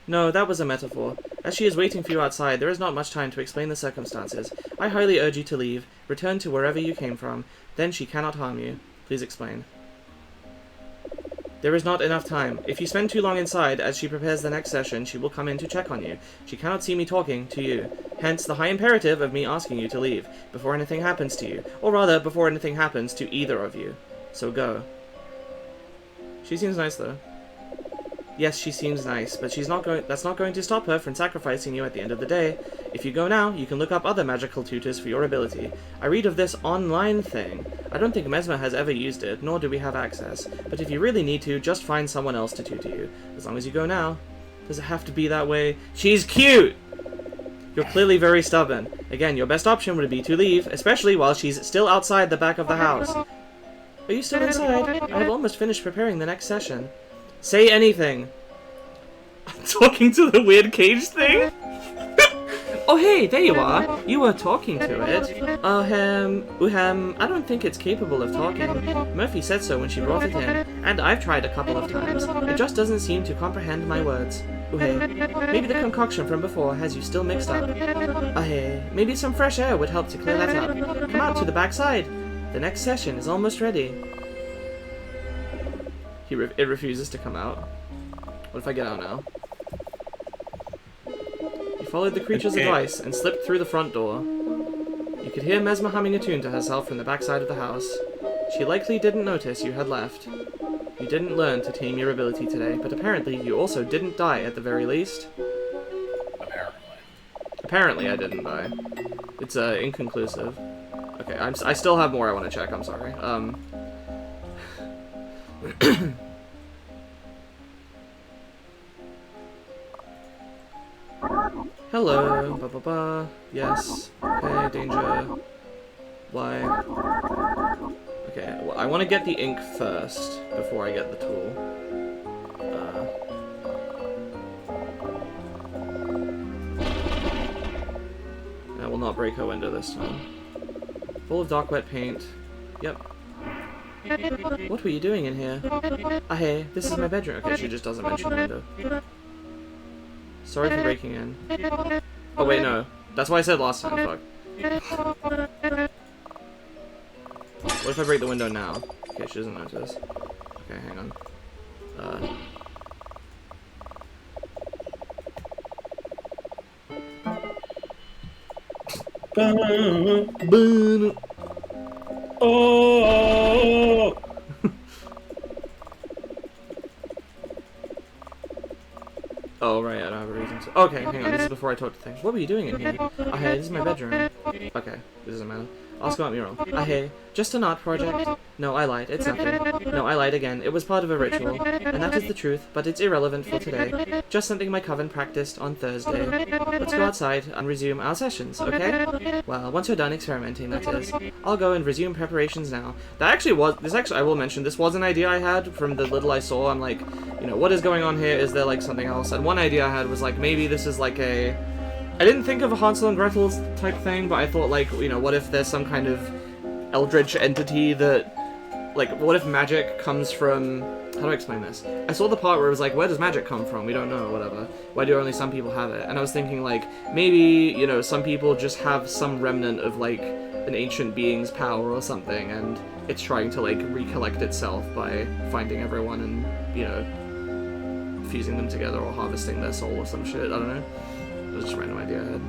No, that was a metaphor. As she is waiting for you outside, there is not much time to explain the circumstances. I highly urge you to leave, return to wherever you came from, then she cannot harm you. Please explain. There is not enough time. If you spend too long inside, as she prepares the next session, she will come in to check on you. She cannot see me talking to you. Hence, the high imperative of me asking you to leave, before anything happens to you. Or rather, before anything happens to either of you. So go. She seems nice, though. Yes, she seems nice, but that's not going to stop her from sacrificing you at the end of the day. If you go now, you can look up other magical tutors for your ability. I read of this online thing. I don't think Mesma has ever used it, nor do we have access. But if you really need to, just find someone else to tutor you. As long as you go now. Does it have to be that way? She's cute! You're clearly very stubborn. Again, your best option would be to leave, especially while she's still outside the back of the house. Are you still inside? I have almost finished preparing the next session. Say anything. I'm talking to the weird cage thing? Oh hey, there you are. You were talking to it. I don't think it's capable of talking. Murphy said so when she brought it in, and I've tried a couple of times. It just doesn't seem to comprehend my words. Hey, maybe the concoction from before has you still mixed up. Hey, maybe some fresh air would help to clear that up. Come out to the backside. The next session is almost ready. It refuses to come out. What if I get out now? You followed the creature's advice and slipped through the front door. You could hear Mesma humming a tune to herself from the backside of the house. She likely didn't notice you had left. You didn't learn to tame your ability today, but apparently you also didn't die at the very least. Apparently I didn't die. It's inconclusive. Okay, I still have more I want to check, I'm sorry. Hello, ba ba ba. Yes. Okay, danger. Why? Okay, well, I want to get the ink first before I get the tool. I will not break her window this time. Full of dark wet paint. Yep. What were you doing in here? Hey, this is my bedroom. Okay, she just doesn't mention the window. Sorry for breaking in. Oh wait, no. That's what I said last time, fuck. What if I break the window now? Okay, she doesn't notice. Okay, hang on.
Oh!
Oh, right, I don't have a reason to. Okay, hang on, this is before I talk to things. What were you doing in here? Hey, this is my bedroom. Okay, this doesn't matter. Ask about mural. Hey, just an art project? No, I lied, it's nothing. No, I lied again. It was part of a ritual. And that is the truth, but it's irrelevant for today. Just something my coven practiced on Thursday. Let's go outside and resume our sessions, okay? Well, once you're done experimenting, that is. I'll go and resume preparations now. That actually was, I will mention, this was an idea I had from the little I saw. I'm like, you know, what is going on here? Is there like something else? And one idea I had was like, maybe this is like a... I didn't think of a Hansel and Gretel type thing, but I thought like, you know, what if there's some kind of eldritch entity that... Like, what if magic comes from... How do I explain this? I saw the part where it was like, where does magic come from? We don't know, whatever. Why do only some people have it? And I was thinking like, maybe, you know, some people just have some remnant of like an ancient being's power or something, and it's trying to like recollect itself by finding everyone and, you know, fusing them together or harvesting their soul or some shit. I don't know. It was just a random idea I had.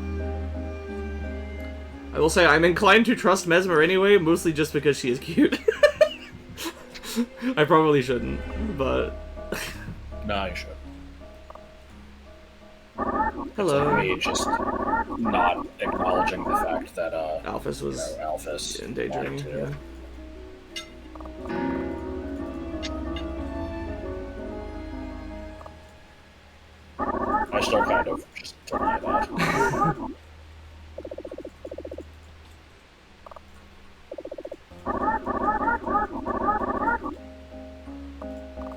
I will say I'm inclined to trust Mesmer anyway, mostly just because she is cute. I probably shouldn't, but...
No, you should.
Hello.
Me just not acknowledging the fact that,
Alphys was
Alphys
endangering you.
I still kind of just deny that.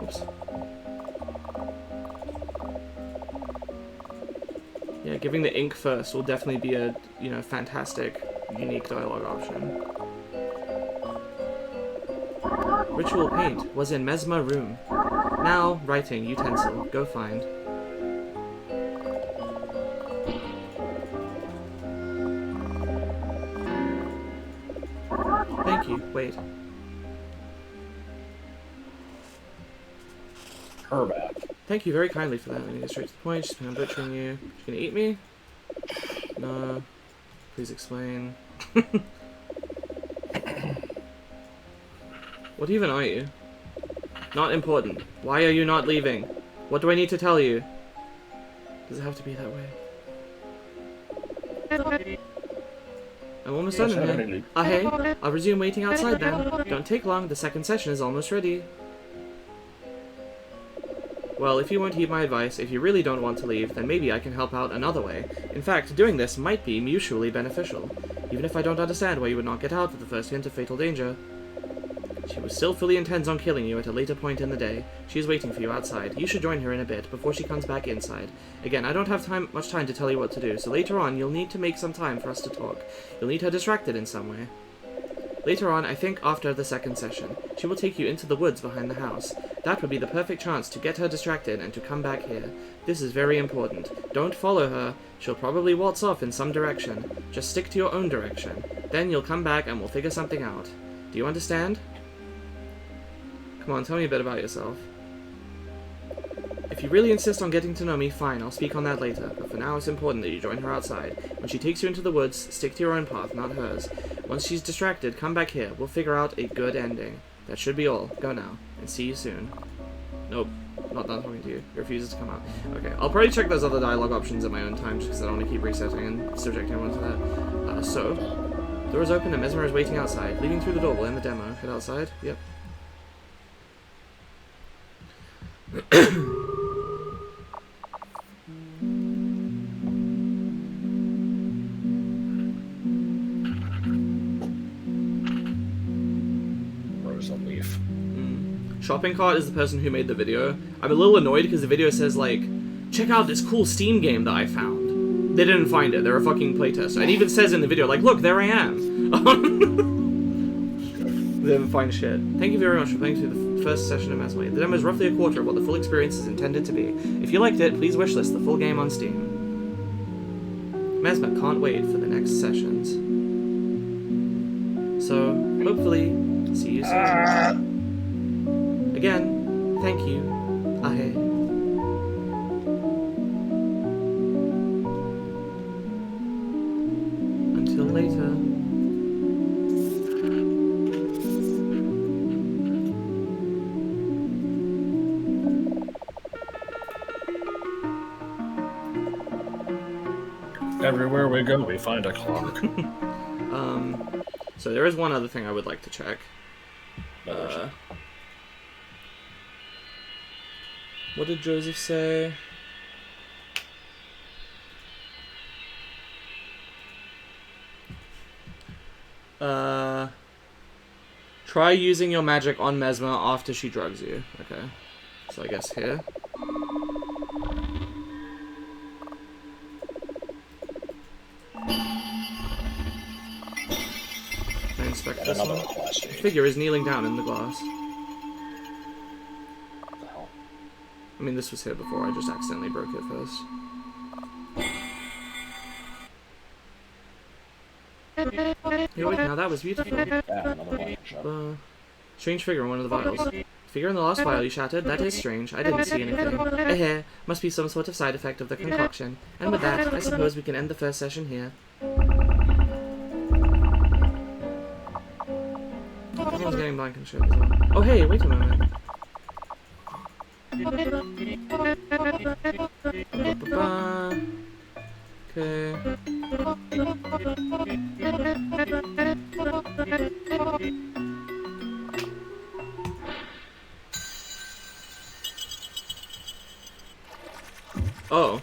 Oops. giving the ink first will definitely be a, fantastic, unique dialogue option. Ritual paint was in Mesma room. Now, writing utensil. Go find. Thank you. Wait.
Her back.
Thank you very kindly for that. Let me get straight to the point. She's been butchering you. She's gonna eat me? No. Please explain. What even are you? Not important. Why are you not leaving? What do I need to tell you? Does it have to be that way? I'm almost done in here. Hey, I'll resume waiting outside then. Don't take long, the second session is almost ready. Well, if you won't heed my advice, if you really don't want to leave, then maybe I can help out another way. In fact, doing this might be mutually beneficial. Even if I don't understand why you would not get out at the first hint of fatal danger. She was still fully intends on killing you at a later point in the day. She is waiting for you outside. You should join her in a bit, before she comes back inside. Again, I don't have much time to tell you what to do, so later on you'll need to make some time for us to talk. You'll need her distracted in some way. Later on, I think after the second session, she will take you into the woods behind the house. That would be the perfect chance to get her distracted and to come back here. This is very important. Don't follow her. She'll probably waltz off in some direction. Just stick to your own direction. Then you'll come back and we'll figure something out. Do you understand? Come on, tell me a bit about yourself. If you really insist on getting to know me, fine, I'll speak on that later, but for now it's important that you join her outside. When she takes you into the woods, stick to your own path, not hers. Once she's distracted, come back here. We'll figure out a good ending. That should be all. Go now, and see you soon. Nope, not done talking to you. He refuses to come out. Okay, I'll probably check those other dialogue options at my own time, just because I don't want to keep resetting and subjecting everyone to that. So, door is open and Mesmer is waiting outside. Leaving through the door will end the demo. Head outside. Yep. Shopping cart is the person who made the video. I'm a little annoyed because the video says, like, check out this cool Steam game that I found. They didn't find it. They're a fucking playtester. It even says in the video, like, look, there I am. They didn't find shit. Thank you very much for playing through the first session of Mesmalie. The demo is roughly a quarter of what the full experience is intended to be. If you liked it, please wishlist the full game on Steam. Mesma can't wait for the next sessions. So, hopefully, see you soon. Again, thank you. Ahe. Until later.
Everywhere we go, we find a clock.
So there is one other thing I would like to check. What did Joseph say? Try using your magic on Mesma after she drugs you. Okay. So I guess here. I inspect this one. The figure is kneeling down in the glass. I mean, this was here before, I just accidentally broke it first. Here, wait, now that was beautiful.
Yeah, another one.
Strange figure in one of the vials. Figure in the last vial you shattered? That is strange. I didn't see anything. Must be some sort of side effect of the concoction. And with that, I suppose we can end the first session here. Everyone's getting blank and shit as well. Oh hey, wait a moment. Okay. Oh.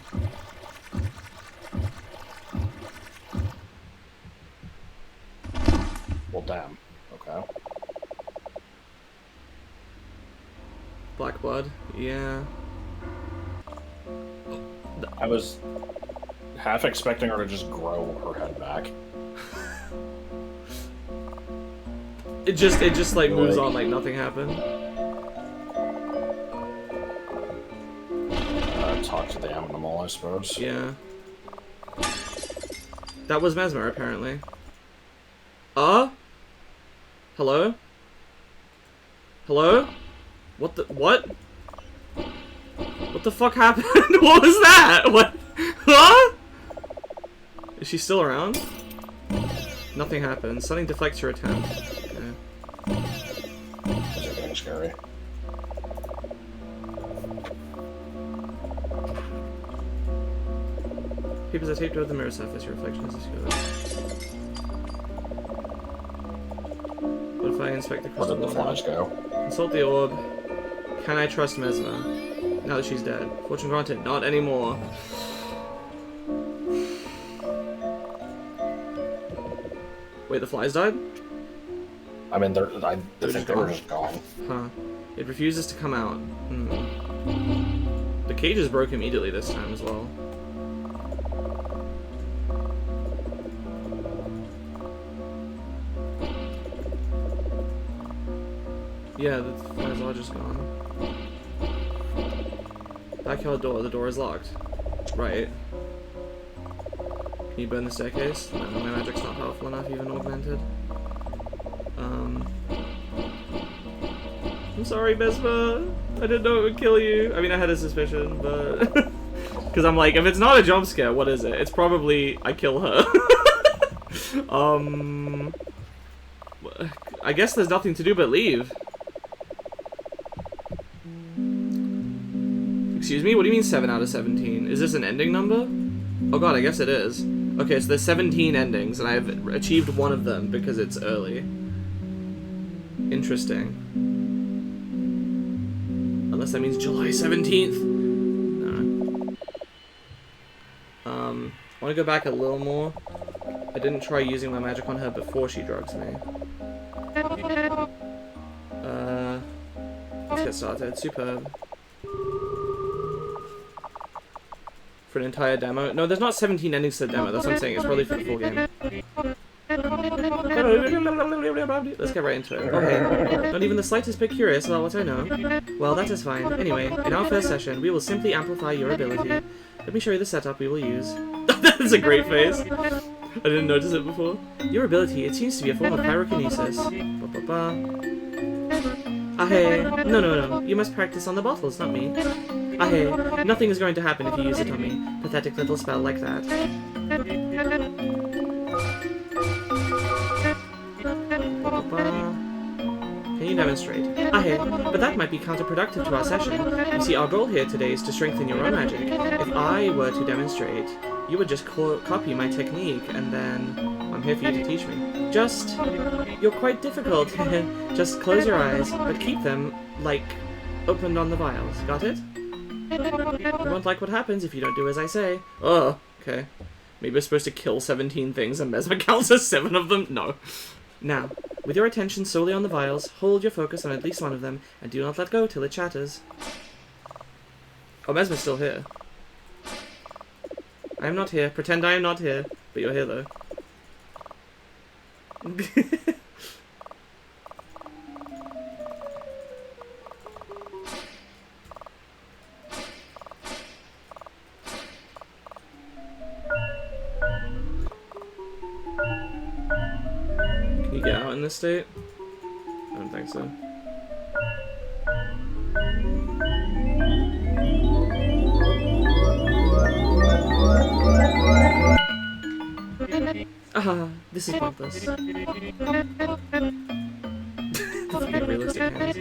Well, damn. Okay.
Black blood, yeah.
I was... half expecting her to just grow her head back.
It just like moves on like nothing happened.
Talk to the animal, I suppose.
Yeah. That was Mesmer, apparently. Hello? Hello? What the- what? What the fuck happened? What was that? What? Huh? Is she still around? Nothing happened. Something deflects your attempt. Okay.
Is it getting scary?
Papers are taped over the mirror surface. Your reflection is obscured. What if I inspect the crystal?
Where did the flies go?
Consult the orb. Can I trust Mesmer? Now that she's dead. Fortune granted. Not anymore. Wait, the flies died?
I mean, I think they were just gone.
Huh. It refuses to come out. The cages broke immediately this time as well. Yeah, the flies are just gone. Backyard door. The door is locked. Right. Can you burn the staircase? No, my magic's not powerful enough, even augmented. I'm sorry, Mesmer. I didn't know it would kill you. I mean, I had a suspicion, but... Because I'm like, if it's not a jump scare, what is it? It's probably I kill her. I guess there's nothing to do but leave. Excuse me? What do you mean 7 out of 17? Is this an ending number? Oh god, I guess it is. Okay, so there's 17 endings, and I've achieved one of them because it's early. Interesting. Unless that means July 17th. No. I want to go back a little more. I didn't try using my magic on her before she drugs me. Let's get started. Superb. For an entire demo? No, there's not 17 endings to the demo. That's what I'm saying. It's probably for the full game. Let's get right into it. Okay. Not even the slightest bit curious about what I know. Well, that is fine. Anyway, in our first session, we will simply amplify your ability. Let me show you the setup we will use. That is a great face. I didn't notice it before. Your ability, it seems to be a form of pyrokinesis. Hey. No. You must practice on the bottles, not me. Hey. Nothing is going to happen if you use it on me. Pathetic little spell like that. Can you demonstrate? Hey. But that might be counterproductive to our session. You see, our goal here today is to strengthen your own magic. If I were to demonstrate, you would just copy my technique, and then I'm here for you to teach me. You're quite difficult. Just close your eyes, but keep them, like, opened on the vials. Got it? You won't like what happens if you don't do as I say. Oh, okay. Maybe we're supposed to kill 17 things and Mesmer counts as 7 of them? No. Now, with your attention solely on the vials, hold your focus on at least one of them, and do not let go till it shatters. Oh, Mesmer's still here. I am not here. Pretend I am not here. But you're here, though. Can you get out in this state? I don't think so. This is pointless. Realistic hands.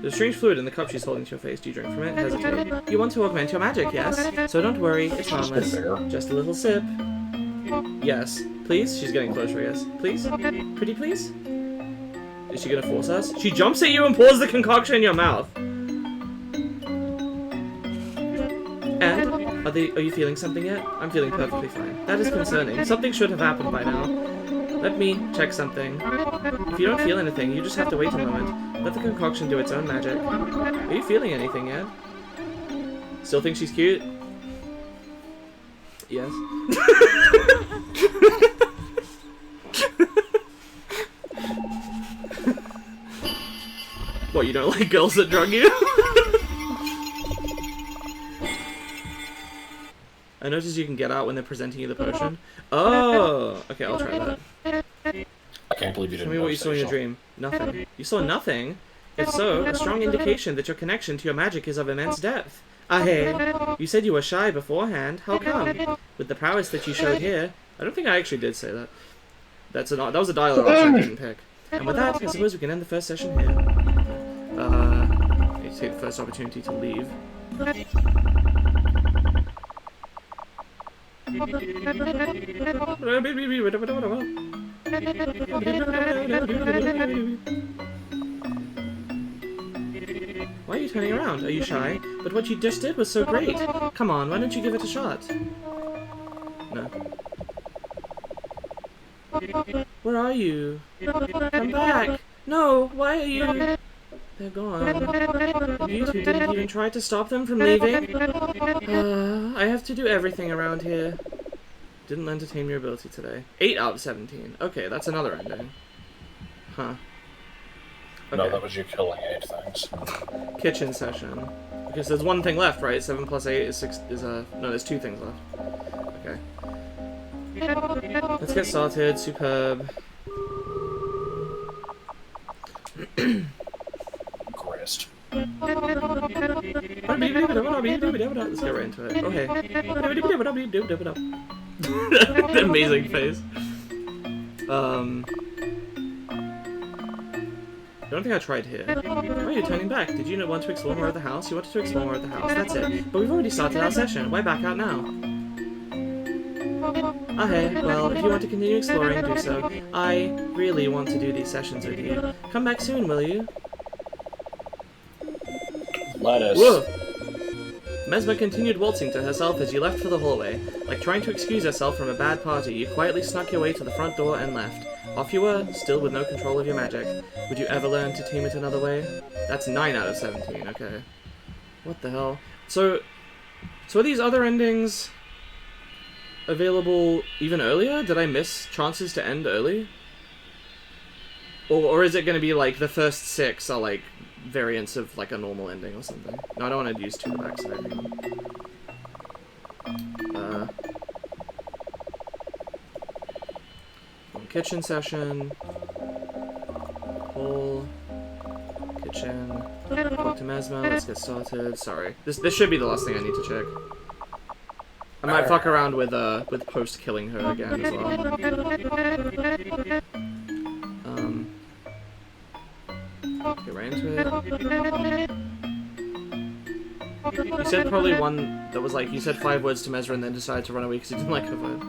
There's a strange fluid in the cup she's holding to your face. Do you drink from it? Hesitate. You want to augment your magic, yes? So don't worry, it's harmless. Just a little sip. Yes. Please? She's getting closer, I guess. Please? Pretty please? Is she gonna force us? She jumps at you and pours the concoction in your mouth. And? Are you feeling something yet? I'm feeling perfectly fine. That is concerning. Something should have happened by now. Let me check something. If you don't feel anything, you just have to wait a moment. Let the concoction do its own magic. Are you feeling anything yet? Still think she's cute? Yes. What, you don't like girls that drug you? I noticed you can get out when they're presenting you the potion. Oh! Okay, I'll try that.
I can't believe you didn't.
Tell me what you saw in your dream. Nothing. You saw nothing? If so, a strong indication that your connection to your magic is of immense depth. Ah, hey. You said you were shy beforehand. How come? With the prowess that you showed here... I don't think I actually did say that. That was a dialogue option I didn't pick. And with that, I suppose we can end the first session here. I need to take the first opportunity to leave. Why are you turning around? Are you shy? But what you just did was so great. Come on, why don't you give it a shot? No. Where are you? Come back! No! Why are you... They're gone. And you two didn't even try to stop them from leaving? I have to do everything around here. Didn't learn to tame your ability today. 8 out of 17. Okay, that's another ending. Huh. Okay.
No, that was you killing 8 things.
Kitchen session. Because there's one thing left, right? 7 plus 8 is 6... no, there's 2 things left. Okay. Let's get started. Superb.
Grist.
Let's get right into it. Oh, hey. Amazing face. I don't think I tried here. Why are you turning back? Did you not want to explore more of the house? You wanted to explore more of the house. That's it. But we've already started our session. Why back out now? Ah, hey. Well, if you want to continue exploring, do so. I really want to do these sessions with you. Come back soon, will you?
Lettuce.
Whoa! Mesma continued waltzing to herself as you left for the hallway. Like trying to excuse yourself from a bad party, you quietly snuck your way to the front door and left. Off you were, still with no control of your magic. Would you ever learn to tame it another way? That's 9 out of 17, okay. What the hell? So are these other endings available even earlier? Did I miss chances to end early? Or is it going to be like the first 6 are like variants of like a normal ending or something? No, I don't want to use 2 to backside. Kitchen session. Whole kitchen. Talk to Mesma. Let's get started. Sorry, this should be the last thing I need to check. I might fuck around with post killing her again as well. Get right into it. You said probably one that was like, you said 5 words to Mesra and then decided to run away because you didn't like her vibe.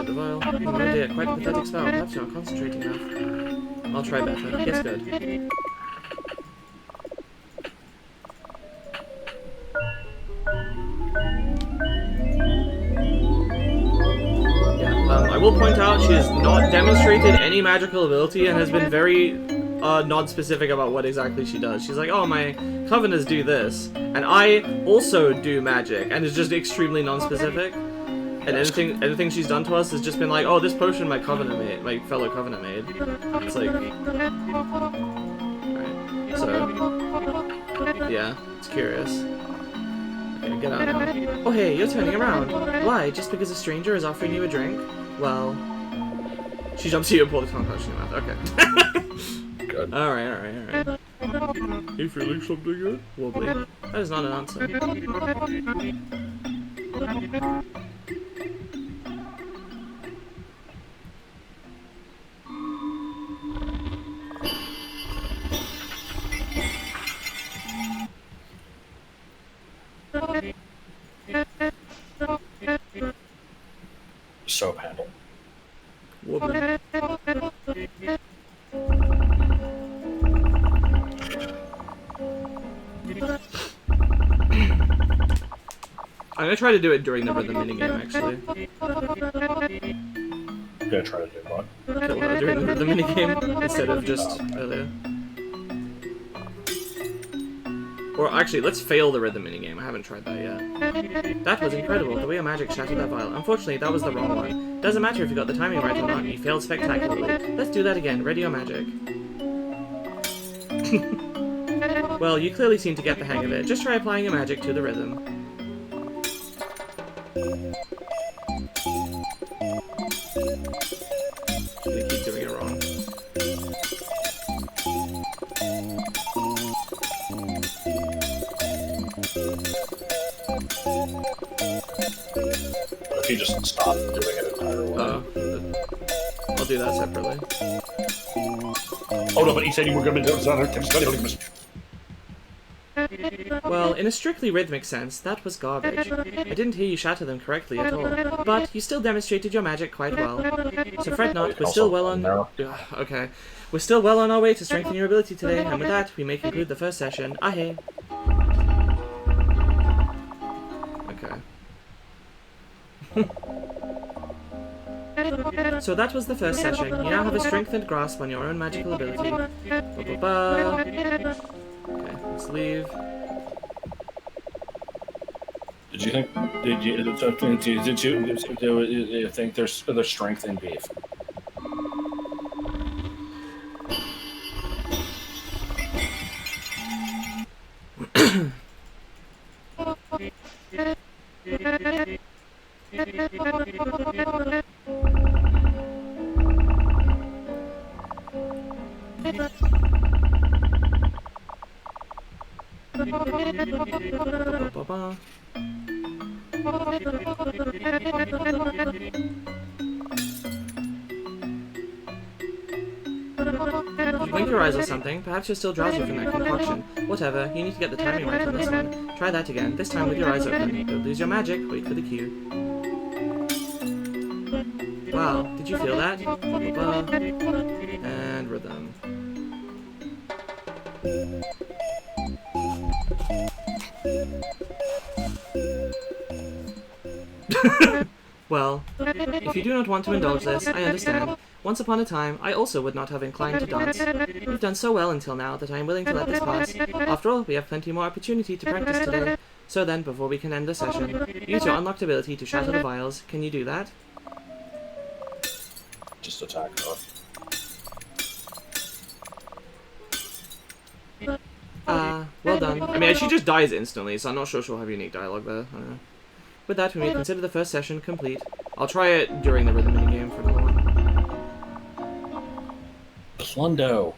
The vial. Oh dear, quite a pathetic spell. Perhaps you're not concentrating enough. I'll try better. Yes, good. I will point out she has not demonstrated any magical ability and has been very non-specific about what exactly she does. She's like, oh, my covenants do this, and I also do magic, and is just extremely non-specific. And anything she's done to us has just been like, oh, this potion my fellow covenant made. It's like, alright, so, yeah, it's curious. Okay, get out now. Oh hey, you're turning around. Why, just because a stranger is offering you a drink? Well, she jumps to you and pulls the tongue punch in your mouth, okay.
Good.
Alright. You feeling something good? Wobbly. That is not an answer.
Soap handle.
Wobbly. I'm gonna try to do it during the rhythm minigame, actually.
I'm gonna try to do what?
Kill her during the rhythm minigame, instead of just earlier. Or actually, let's fail the rhythm minigame. I haven't tried that yet. That was incredible, the way your magic shattered that vial. Unfortunately, that was the wrong one. Doesn't matter if you got the timing right or not, you failed spectacularly. Let's do that again. Ready your magic. Well, you clearly seem to get the hang of it. Just try applying your magic to the rhythm. I'm gonna keep doing it wrong.
What if you just stop doing it entirely?
I'll do that separately.
Oh no, but he said you were going to do it.
Well, in a strictly rhythmic sense, that was garbage. I didn't hear you shatter them correctly at all. But you still demonstrated your magic quite well. So fret not, we're still well on... Okay. We're still well on our way to strengthen your ability today, and with that, we may conclude the first session. Ahe. Okay. So that was the first session. You now have a strengthened grasp on your own magical ability. Okay, let's leave.
Did you think there's strength in beef?
You blink your eyes or something. Perhaps you're still drowsy from that concoction. Whatever, you need to get the timing right on this one. Try that again, this time with your eyes open. Don't lose your magic, wait for the cue. Wow, did you feel that? And rhythm. Well, if you do not want to indulge this, I understand. Once upon a time, I also would not have inclined to dance. You've done so well until now that I am willing to let this pass. After all, we have plenty more opportunity to practice today. So then, before we can end the session, use your unlocked ability to shatter the vials. Can you do that?
Just attack her.
Well done. I mean, she just dies instantly, so I'm not sure she'll have unique dialogue there. I don't know. With that, we may consider the first session complete. I'll try it during the rhythm minigame for another one.
Plundo.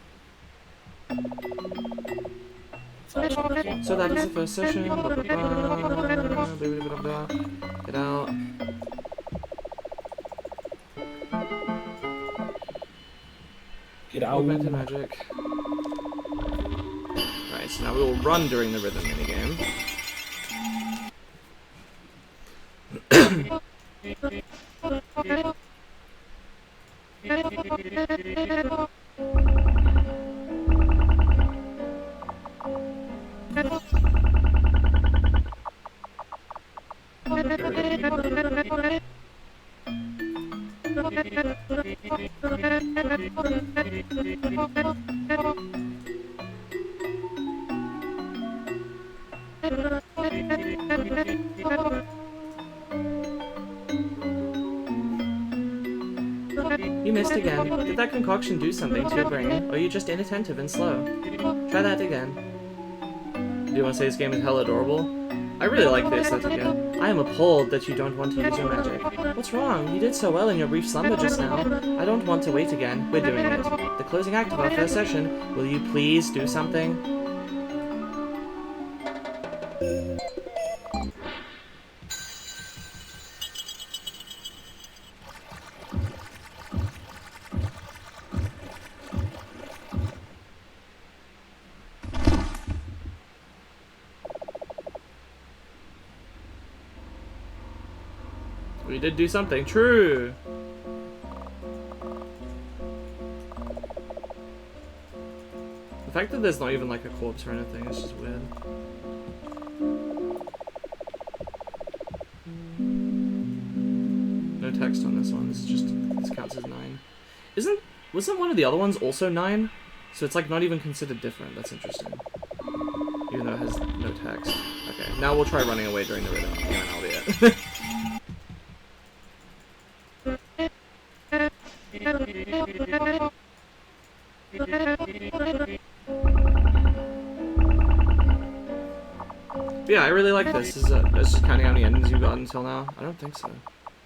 So that is the first session. Get out.
Get out.
Augmented magic. Right, so now we will run during the rhythm minigame. You missed again. Did that concoction do something to your brain, or are you just inattentive and slow? Try that again. Do you want to say this game is hella adorable? I really like the aesthetic, yeah. I am appalled that you don't want to use your magic. What's wrong? You did so well in your brief slumber just now. I don't want to wait again. We're doing it. The closing act of our first session. Will you please do something? We did do something. True. The fact that there's not even like a corpse or anything is just weird. No text on this one. This counts as 9. Wasn't one of the other ones also 9? So it's like not even considered different. That's interesting. Even though it has no text. Okay, now we'll try running away during the rhythm, and that'll be it. But yeah, I really like this. Is just counting how many endings you've gotten until now? I don't think so.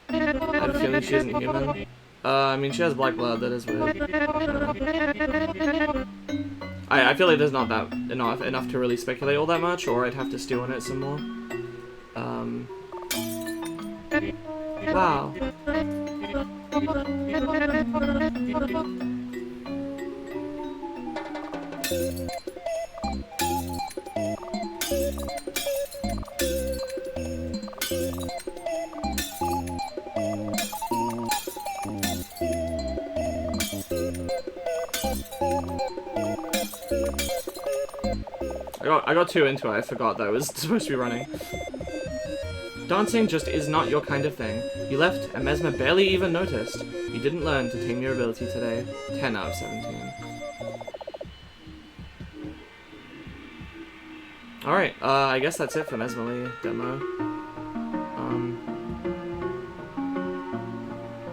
I have a feeling she isn't human. I mean, she has black blood, that is weird. I feel like there's not that enough to really speculate all that much, or I'd have to stew on it some more. Wow. I got too into it, I forgot that I was supposed to be running. Dancing just is not your kind of thing. You left, and Mesma barely even noticed. You didn't learn to tame your ability today. 10 out of 17. Alright, I guess that's it for Mesmalie demo.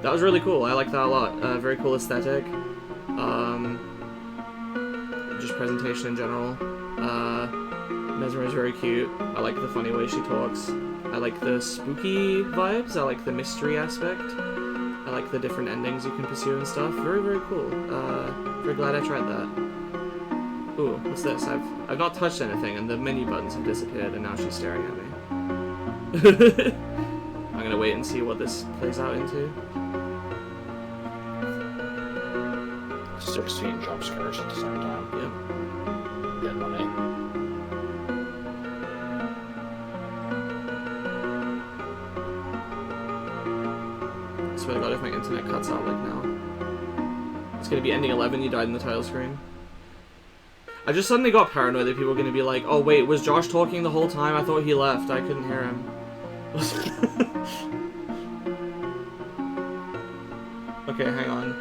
That was really cool, I like that a lot. Very cool aesthetic. Just presentation in general. Mesmer is very cute. I like the funny way she talks. I like the spooky vibes. I like the mystery aspect. I like the different endings you can pursue and stuff. Very, very cool. Very glad I tried that. Ooh, what's this? I've not touched anything, and the menu buttons have disappeared, and now she's staring at me. I'm gonna wait and see what this plays out into.
16 jump scares at the same time.
Yep.
Get money.
I swear to God, if my internet cuts out like now. It's gonna be ending 11, you died in the title screen. I just suddenly got paranoid that people were gonna be like, oh wait, was Josh talking the whole time? I thought he left, I couldn't hear him. Okay, hang on.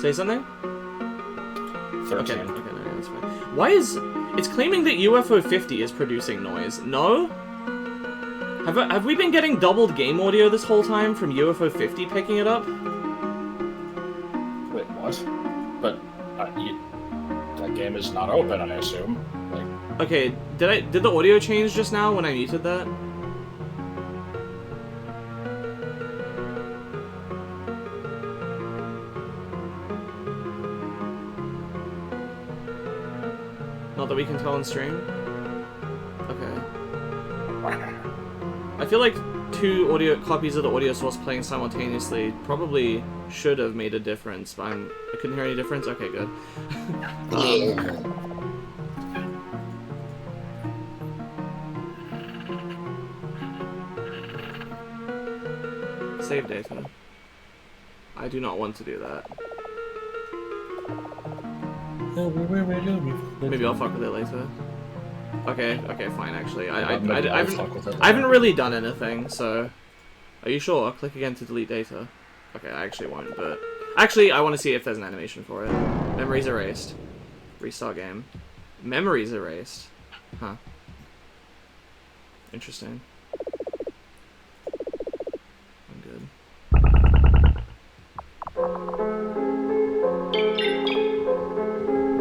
Say something?
13.
Okay, no, that's fine. Why is... It's claiming that UFO 50 is producing noise. No? Have we been getting doubled game audio this whole time from UFO 50 picking it up?
Wait, what? But that game is not open, I assume. Like...
Okay, did the audio change just now when I muted that? Not that we can tell on stream? Okay. I feel like 2 audio copies of the audio source playing simultaneously probably should have made a difference, but I couldn't hear any difference? Okay, good. Save data. I do not want to do that. Maybe I'll fuck with it later. Okay, fine, actually. I haven't really done anything, so... Are you sure? Click again to delete data. Okay, I actually won't, but... Actually, I want to see if there's an animation for it. Memories erased. Restart game. Memories erased. Huh. Interesting. I'm good.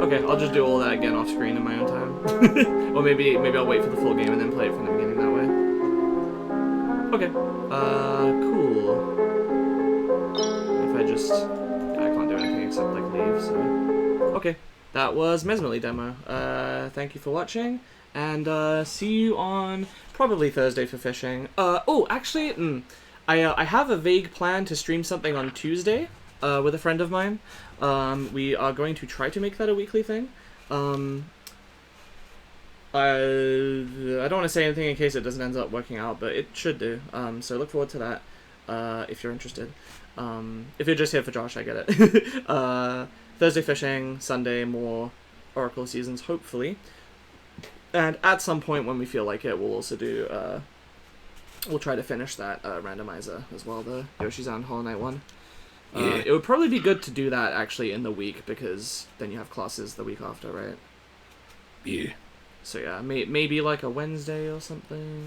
Okay, I'll just do all that again off screen in my own time. Or maybe I'll wait for the full game and then play it from the beginning that way. Okay. Cool. If I just... Yeah, I can't do anything except, like, leave, so... Okay. That was Mesmalie demo. Thank you for watching, and, see you on probably Thursday for fishing. Oh, actually, I have a vague plan to stream something on Tuesday, with a friend of mine. We are going to try to make that a weekly thing. I don't want to say anything in case it doesn't end up working out, but it should do. So look forward to that, if you're interested. If you're just here for Josh, I get it. Thursday fishing, Sunday more Oracle seasons, hopefully. And at some point when we feel like it, we'll also do, we'll try to finish that randomizer as well, the Yoshi's Island Hollow Knight one.
Yeah.
It would probably be good to do that actually in the week, because then you have classes the week after, right?
Yeah.
So yeah, maybe like a Wednesday or something.